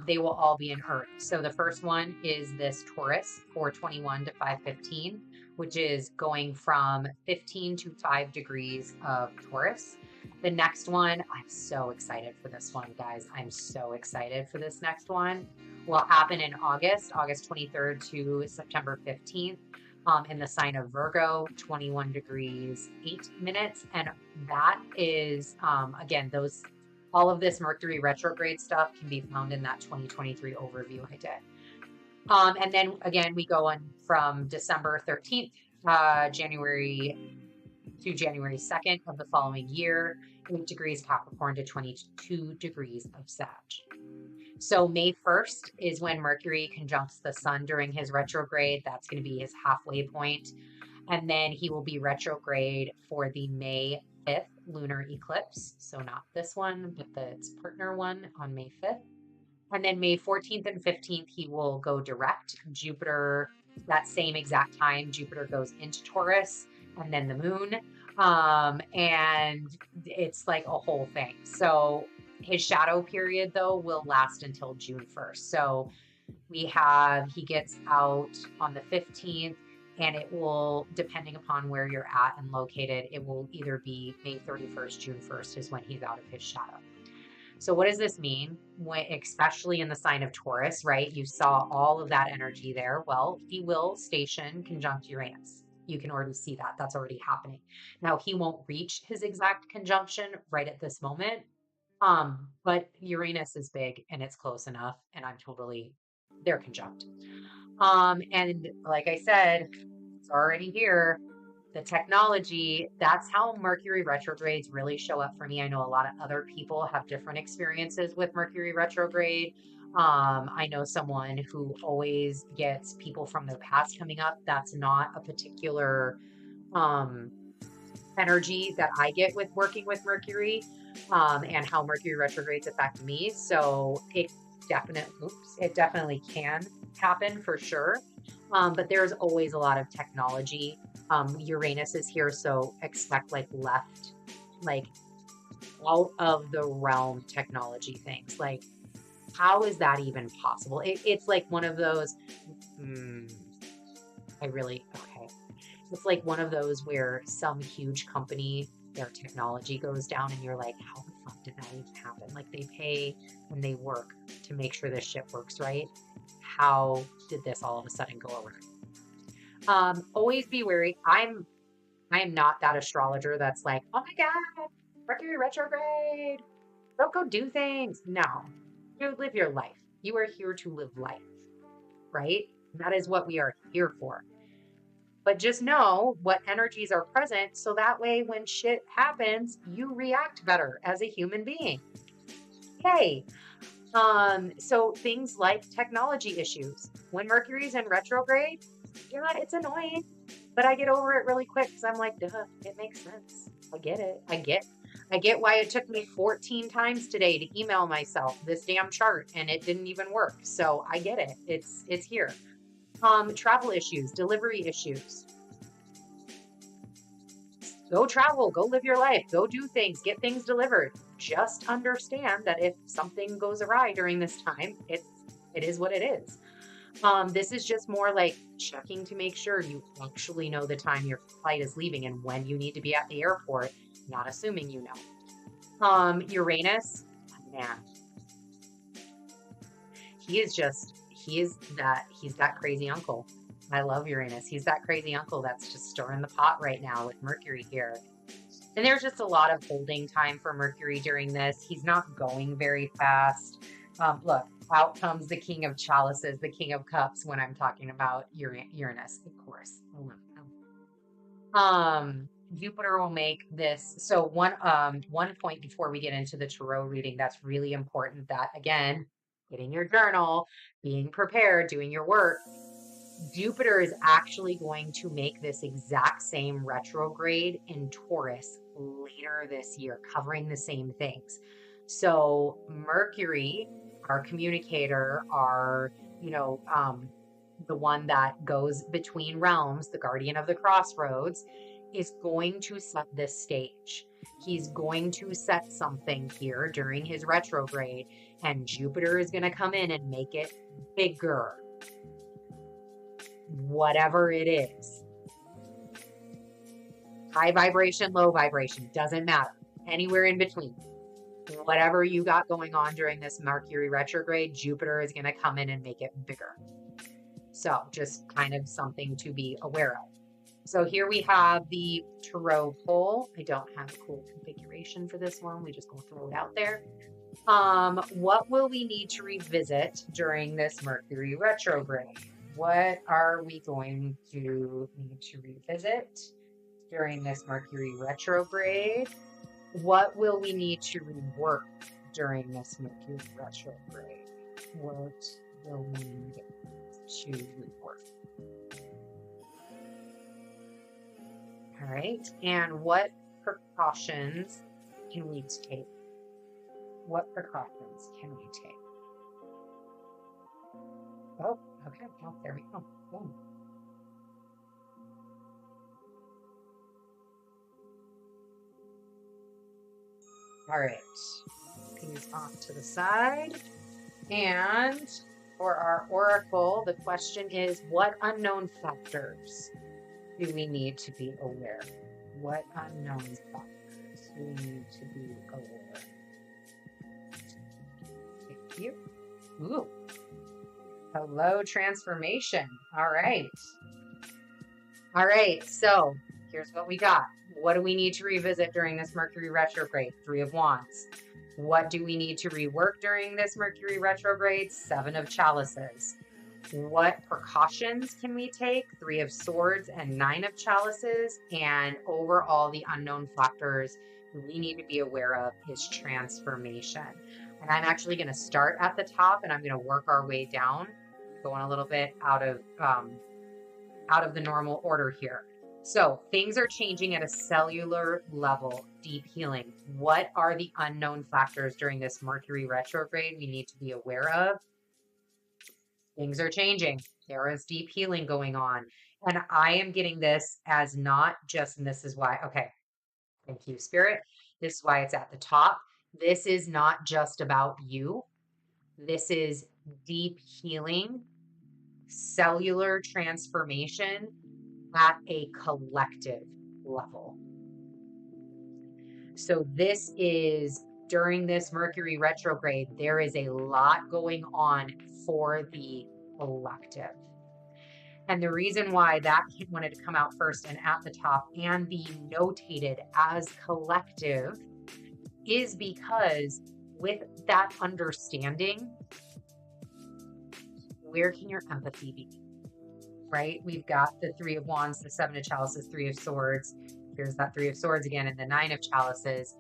they will all be in Earth. So the first one is this Taurus, 421 to 515, which is going from 15 to 5 degrees of Taurus. The next one, I'm so excited for this one, guys. I'm so excited for this next one. Will happen in August 23rd to September 15th. In the sign of Virgo, 21 degrees, 8 minutes. And that is, again, all of this Mercury retrograde stuff can be found in that 2023 overview I did. And then again, we go on from December 13th, January to January 2nd of the following year, 8 degrees Capricorn to 22 degrees of Sag. So May 1st is when Mercury conjuncts the sun during his retrograde. That's going to be his halfway point. And then he will be retrograde for the May 5th lunar eclipse. So not this one, but its partner one on May 5th. And then May 14th and 15th, he will go direct. Jupiter, that same exact time, Jupiter goes into Taurus and then the moon. And it's like a whole thing. So his shadow period, though, will last until June 1st. So he gets out on the 15th, and it will, depending upon where you're at and located, it will either be May 31st, June 1st is when he's out of his shadow. So what does this mean? Especially in the sign of Taurus, right? You saw all of that energy there. Well, he will station conjunct Uranus. You can already see that. That's already happening. Now, he won't reach his exact conjunction right at this moment. But Uranus is big and it's close enough, and they're conjunct. And like I said, it's already here. The technology, that's how Mercury retrogrades really show up for me. I know a lot of other people have different experiences with Mercury retrograde. I know someone who always gets people from their past coming up. That's not a particular energy that I get with working with Mercury, and how Mercury retrogrades affect me. So it definitely can happen for sure. But there's always a lot of technology. Uranus is here, so expect like out of the realm technology things. Like, how is that even possible? It's like one of those, okay. It's like one of those where some huge company, their technology goes down and you're like, how the fuck did that even happen? Like, they pay and they work to make sure this shit works right. How did this all of a sudden go around? Always be wary. I'm not that astrologer that's like, oh my God, Mercury retrograde. Don't go do things. No, you live your life. You are here to live life, right? That is what we are here for. But just know what energies are present, so that way when shit happens, you react better as a human being. Okay. So things like technology issues. When Mercury's in retrograde, yeah, it's annoying, but I get over it really quick because I'm like, duh, it makes sense. I get it. I get why it took me 14 times today to email myself this damn chart and it didn't even work. So I get it. It's here. Travel issues, delivery issues. Go travel, go live your life, go do things, get things delivered. Just understand that if something goes awry during this time, it is what it is. This is just more like checking to make sure you actually know the time your flight is leaving and when you need to be at the airport, not assuming you know. Uranus, man, he's that crazy uncle. I love Uranus. He's that crazy uncle that's just stirring the pot right now with Mercury here. And there's just a lot of holding time for Mercury during this. He's not going very fast. Look, out comes the King of Chalices, the King of Cups when I'm talking about Uranus, of course. Jupiter will make this. So one point before we get into the tarot reading that's really important, that again, getting your journal, being prepared, doing your work. Jupiter is actually going to make this exact same retrograde in Taurus later this year, covering the same things. So Mercury, our communicator, the one that goes between realms, the guardian of the crossroads, is going to set this stage. He's going to set something here during his retrograde, and Jupiter is going to come in and make it bigger. Whatever it is. High vibration, low vibration, doesn't matter. Anywhere in between. Whatever you got going on during this Mercury retrograde, Jupiter is going to come in and make it bigger. So just kind of something to be aware of. So here we have the tarot pole. I don't have a cool configuration for this one. We just gonna throw it out there. What will we need to revisit during this Mercury retrograde? What are we going to need to revisit during this Mercury retrograde? What will we need to rework during this Mercury retrograde? What will we need to rework? All right, and what precautions can we take? What precautions can we take? Oh, okay, well, there we go. Boom. All right, these off to the side. And for our oracle, the question is, what unknown factors do we need to be aware? What unknown factors do we need to be aware? Thank you. Ooh. Hello, transformation. All right. All right, so here's what we got. What do we need to revisit during this Mercury retrograde? 3 of Wands. What do we need to rework during this Mercury retrograde? 7 of Chalices. What precautions can we take? 3 of Swords and 9 of Chalices. And overall, the unknown factors we need to be aware of is transformation. And I'm actually going to start at the top and I'm going to work our way down, going a little bit out of the normal order here. So things are changing at a cellular level, deep healing. What are the unknown factors during this Mercury retrograde we need to be aware of? Things are changing. There is deep healing going on. And I am getting this as not just, and this is why, okay, thank you, Spirit. This is why it's at the top. This is not just about you. This is deep healing, cellular transformation at a collective level. So this is during this Mercury retrograde, there is a lot going on for the collective. And the reason why that wanted to come out first and at the top and be notated as collective is because with that understanding, where can your empathy be? Right? We've got the 3 of Wands, the 7 of Chalices, 3 of Swords. Here's that 3 of Swords again, and the 9 of Chalices.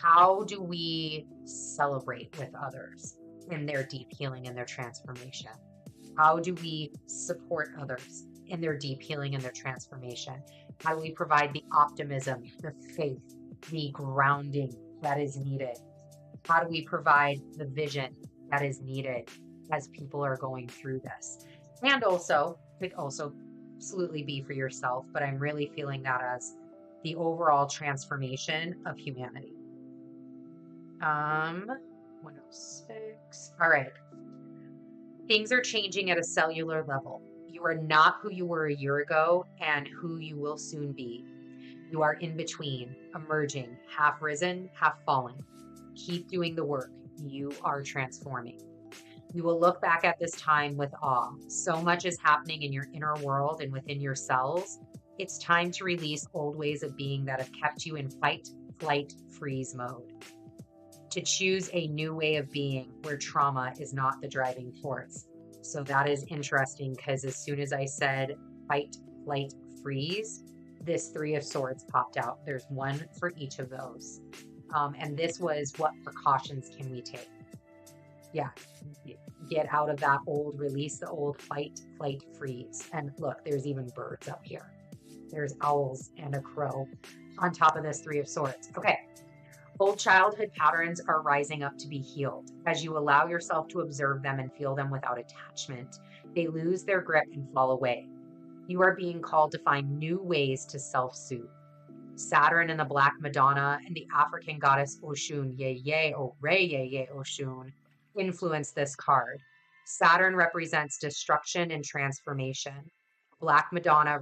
How do we celebrate with others in their deep healing and their transformation? How do we support others in their deep healing and their transformation? How do we provide the optimism, the faith, the grounding that is needed? How do we provide the vision that is needed as people are going through this? And also, could also absolutely be for yourself, but I'm really feeling that as the overall transformation of humanity. 106. All right. Things are changing at a cellular level. You are not who you were a year ago and who you will soon be. You are in between, emerging, half risen, half fallen. Keep doing the work. You are transforming. You will look back at this time with awe. So much is happening in your inner world and within your cells. It's time to release old ways of being that have kept you in fight, flight, freeze mode. To choose a new way of being where trauma is not the driving force. So that is interesting because as soon as I said fight, flight, freeze, this 3 of Swords popped out. There's one for each of those. And this was what precautions can we take? Yeah, get out of that old, release the old fight, flight, freeze. And look, there's even birds up here. There's owls and a crow on top of this 3 of Swords. Okay. Old childhood patterns are rising up to be healed. As you allow yourself to observe them and feel them without attachment, they lose their grip and fall away. You are being called to find new ways to self-soothe. Saturn and the Black Madonna and the African goddess Oshun, Ye Ye O Re Ye Ye Oshun, influence this card. Saturn represents destruction and transformation. Black Madonna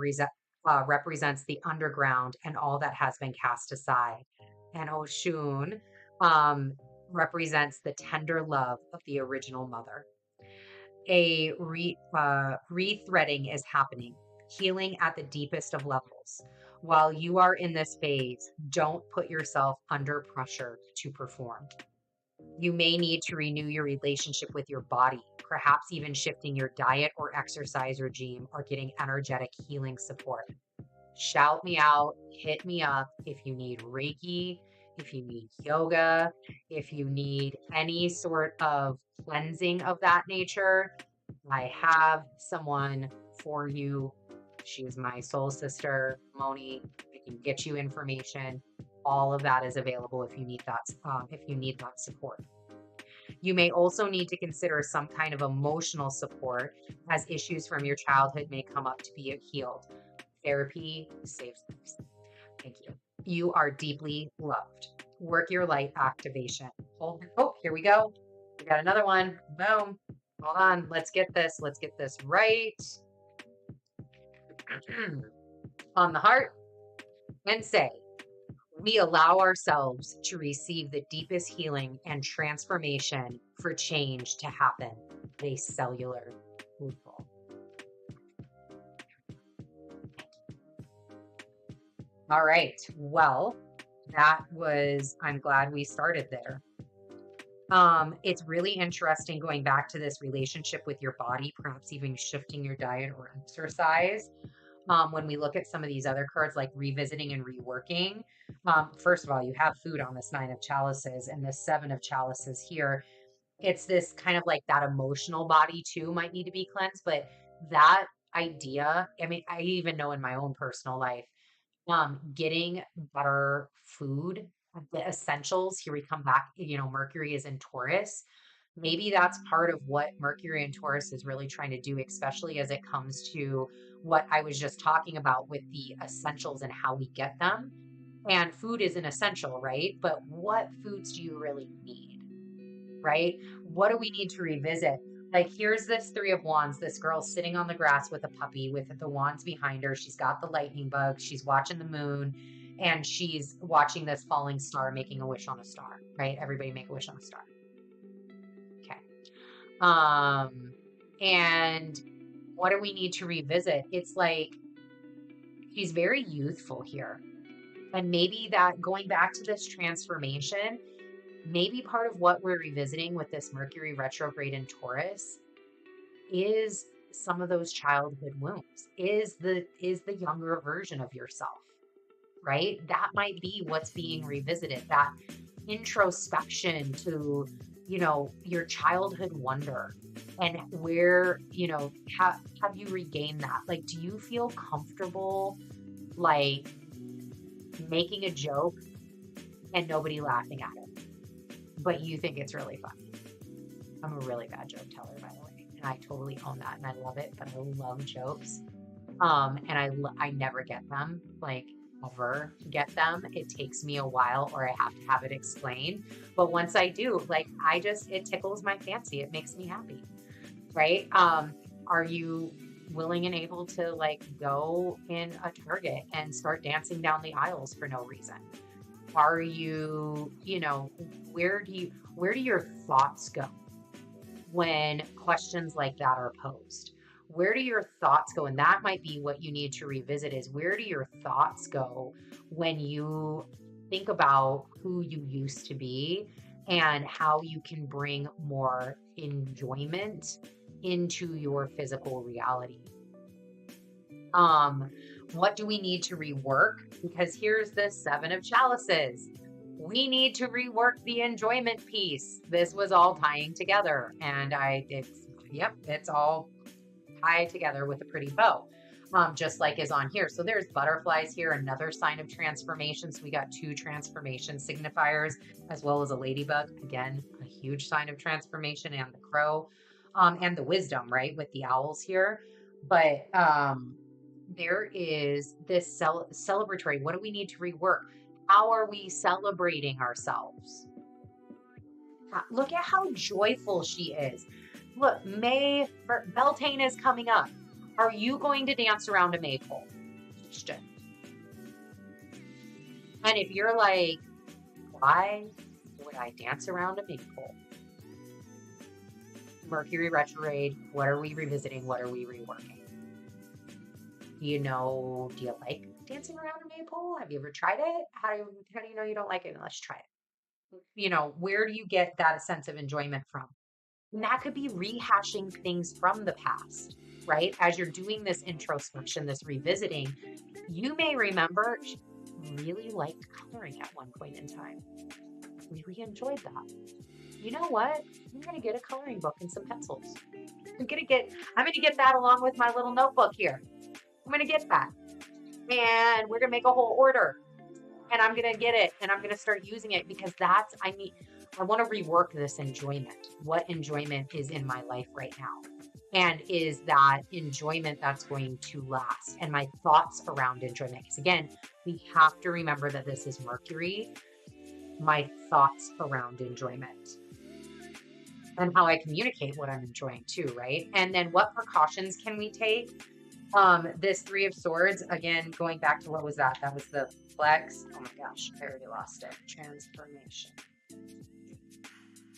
represents the underground and all that has been cast aside. And Oshun represents the tender love of the original mother. A rethreading is happening, healing at the deepest of levels. While you are in this phase, don't put yourself under pressure to perform. You may need to renew your relationship with your body, perhaps even shifting your diet or exercise regime or getting energetic healing support. Shout me out, hit me up if you need Reiki, if you need yoga, if you need any sort of cleansing of that nature. I have someone for you. She is my soul sister, Moni. I can get you information. All of that is available if you need that. If you need that support. You may also need to consider some kind of emotional support as issues from your childhood may come up to be healed. Therapy saves lives. Thank you. You are deeply loved. Work your light activation. Oh, here we go. We got another one. Boom. Hold on. Let's get this. Let's get this right. On the heart and say, we allow ourselves to receive the deepest healing and transformation for change to happen at a cellular level. All right. Well, that was, I'm glad we started there. It's really interesting going back to this relationship with your body, perhaps even shifting your diet or exercise. When we look at some of these other cards, like revisiting and reworking, first of all, you have food on this 9 of chalices and this 7 of chalices here. It's this kind of like that emotional body too might need to be cleansed, but that idea, I mean, I even know in my own personal life, getting better food, the essentials. Here we come back, Mercury is in Taurus. Maybe that's part of what Mercury and Taurus is really trying to do, especially as it comes to what I was just talking about with the essentials and how we get them. And food is an essential, right? But what foods do you really need, right? What do we need to revisit? Like, here's this 3 of Wands. This girl's sitting on the grass with a puppy with the wands behind her. She's got the lightning bug. She's watching the moon and she's watching this falling star, making a wish on a star, right? Everybody make a wish on a star. Okay. And what do we need to revisit? It's like she's very youthful here. And maybe that going back to this transformation, maybe part of what we're revisiting with this Mercury retrograde in Taurus is some of those childhood wounds, is the younger version of yourself, right? That might be what's being revisited, that introspection to, your childhood wonder and where, have you regained that? Like, do you feel comfortable, like, making a joke and nobody laughing at it, but you think it's really funny? I'm a really bad joke teller, by the way, and I totally own that, and I love it. But I love jokes, and I never get them, like ever get them. It takes me a while, or I have to have it explained. But once I do, like, it tickles my fancy. It makes me happy, right? Are you willing and able to like go in a Target and start dancing down the aisles for no reason? Are you, where do your thoughts go when questions like that are posed? Where do your thoughts go? And that might be what you need to revisit, is where do your thoughts go when you think about who you used to be and how you can bring more enjoyment into your physical reality? What do we need to rework? Because here's the 7 of chalices. We need to rework the enjoyment piece. This was all tying together, and it's all tied together with a pretty bow, just like is on here. So there's butterflies here, another sign of transformation. So we got 2 transformation signifiers, as well as a ladybug. Again, a huge sign of transformation, and the crow, and the wisdom, right, with the owls here. But there is this celebratory. What do we need to rework? How are we celebrating ourselves? Look at how joyful she is. Look, Beltane is coming up. Are you going to dance around a maypole? And if you're like, why would I dance around a maypole? Mercury retrograde. What are we revisiting? What are we reworking? Do you like dancing around a maypole? Have you ever tried it? How do you know you don't like it unless you try it? Where do you get that sense of enjoyment from? And that could be rehashing things from the past, right? As you're doing this introspection, this revisiting, you may remember she really liked coloring at one point in time. Really enjoyed that. You know what? I'm gonna get a coloring book and some pencils. I'm gonna get that along with my little notebook here. I'm gonna get that. And we're gonna make a whole order. And I'm gonna get it and I'm gonna start using it because I want to rework this enjoyment. What enjoyment is in my life right now? And is that enjoyment that's going to last? And my thoughts around enjoyment. Because again, we have to remember that this is Mercury. My thoughts around enjoyment. And how I communicate what I'm enjoying too, right? And then what precautions can we take? This Three of Swords, again, going back to what was that? That was the flex. Oh my gosh, I already lost it. Transformation.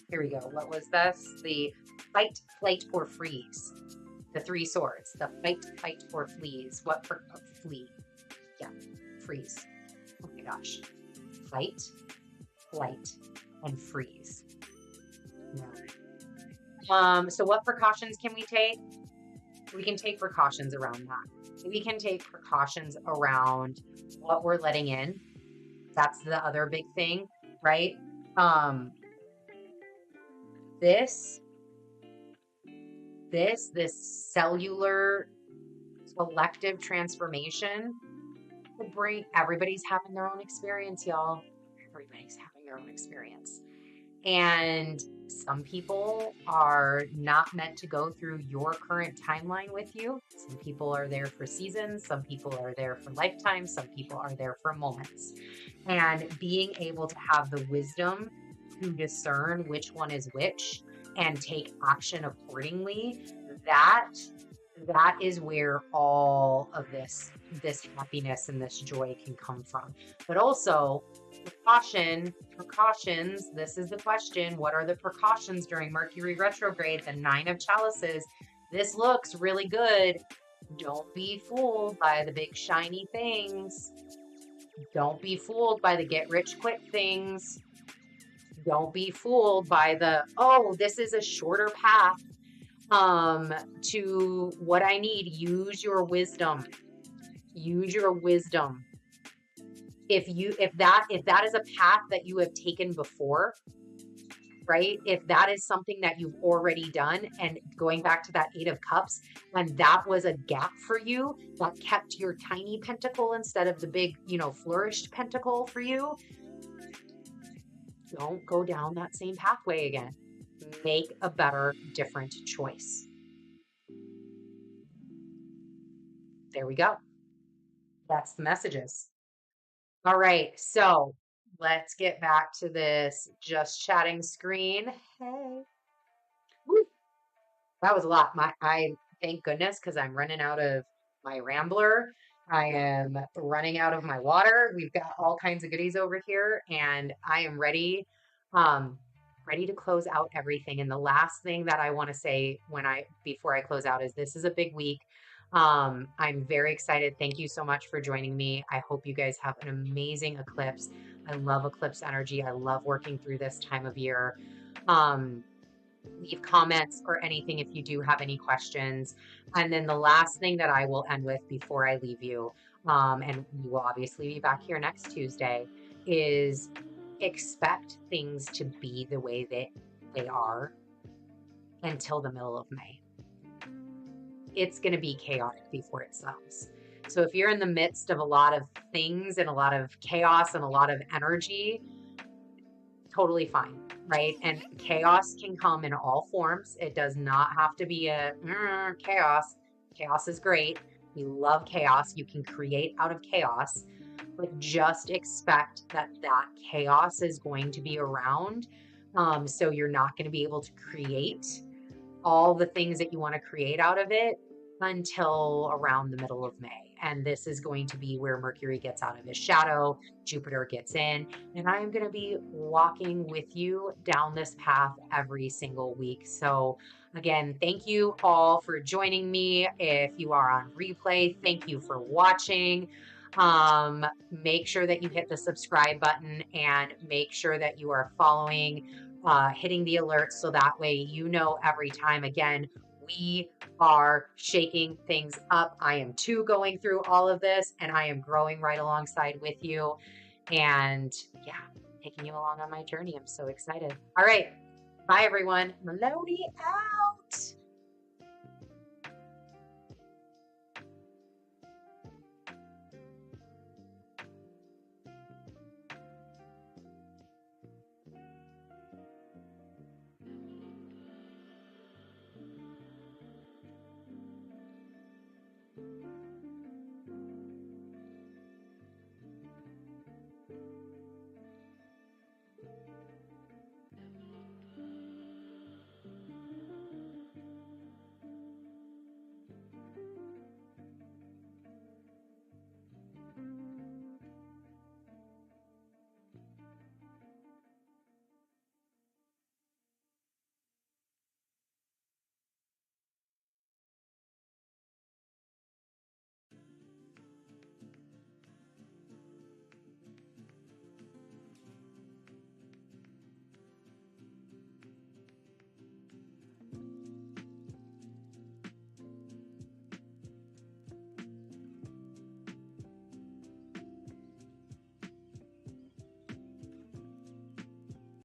Here we go. What was this? The fight, flight, or freeze. The Three Swords. The fight, fight, or flees. What for? Flee. Yeah, freeze. Oh my gosh. Fight, flight, and freeze. Yeah. So what precautions can we take? We can take precautions around that. We can take precautions around what we're letting in. That's the other big thing, right? This cellular collective transformation will bring, everybody's having their own experience, y'all. Everybody's having their own experience. And some people are not meant to go through your current timeline with you. Some people are there for seasons. Some people are there for lifetimes. Some people are there for moments. And being able to have the wisdom to discern which one is which and take action accordingly, that is where all of this happiness and this joy can come from. But also precautions. This is the question. What are the precautions during Mercury retrograde? The Nine of Chalices. This looks really good. Don't be fooled by the big shiny things. Don't be fooled by the get rich quick things. Don't be fooled by the, oh, this is a shorter path to what I need. Use your wisdom. Use your wisdom. If that is a path that you have taken before, right? If that is something that you've already done, and going back to that Eight of Cups, and that was a gap for you that kept your tiny pentacle instead of the big, flourished pentacle for you, don't go down that same pathway again. Make a better, different choice. There we go. That's the messages. All right, so let's get back to this just chatting screen. Hey. Woo. That was a lot. I thank goodness, because I'm running out of my Rambler. I am running out of my water. We've got all kinds of goodies over here, and I am ready to close out everything. And the last thing that I want to say before I close out is this is a big week. I'm very excited. Thank you so much for joining me. I hope you guys have an amazing eclipse. I love eclipse energy. I love working through this time of year. Leave comments or anything if you do have any questions. And then the last thing that I will end with before I leave you, and we will obviously be back here next Tuesday, is expect things to be the way that they are until the middle of May. It's going to be chaotic before it settles. So if you're in the midst of a lot of things and a lot of chaos and a lot of energy, totally fine, right? And chaos can come in all forms. It does not have to be a chaos. Chaos is great. We love chaos. You can create out of chaos, but just expect that that chaos is going to be around. So you're not going to be able to create all the things that you want to create out of it until around the middle of May. And this is going to be where Mercury gets out of his shadow, Jupiter gets in, and I'm going to be walking with you down this path every single week. So, again, thank you all for joining me. If you are on replay, thank you for watching. Make sure that you hit the subscribe button and make sure that you are following, hitting the alerts so that way you know every time. Again, we are shaking things up. I am too going through all of this and I am growing right alongside with you. And yeah, taking you along on my journey. I'm so excited. All right. Bye, everyone. Melody out.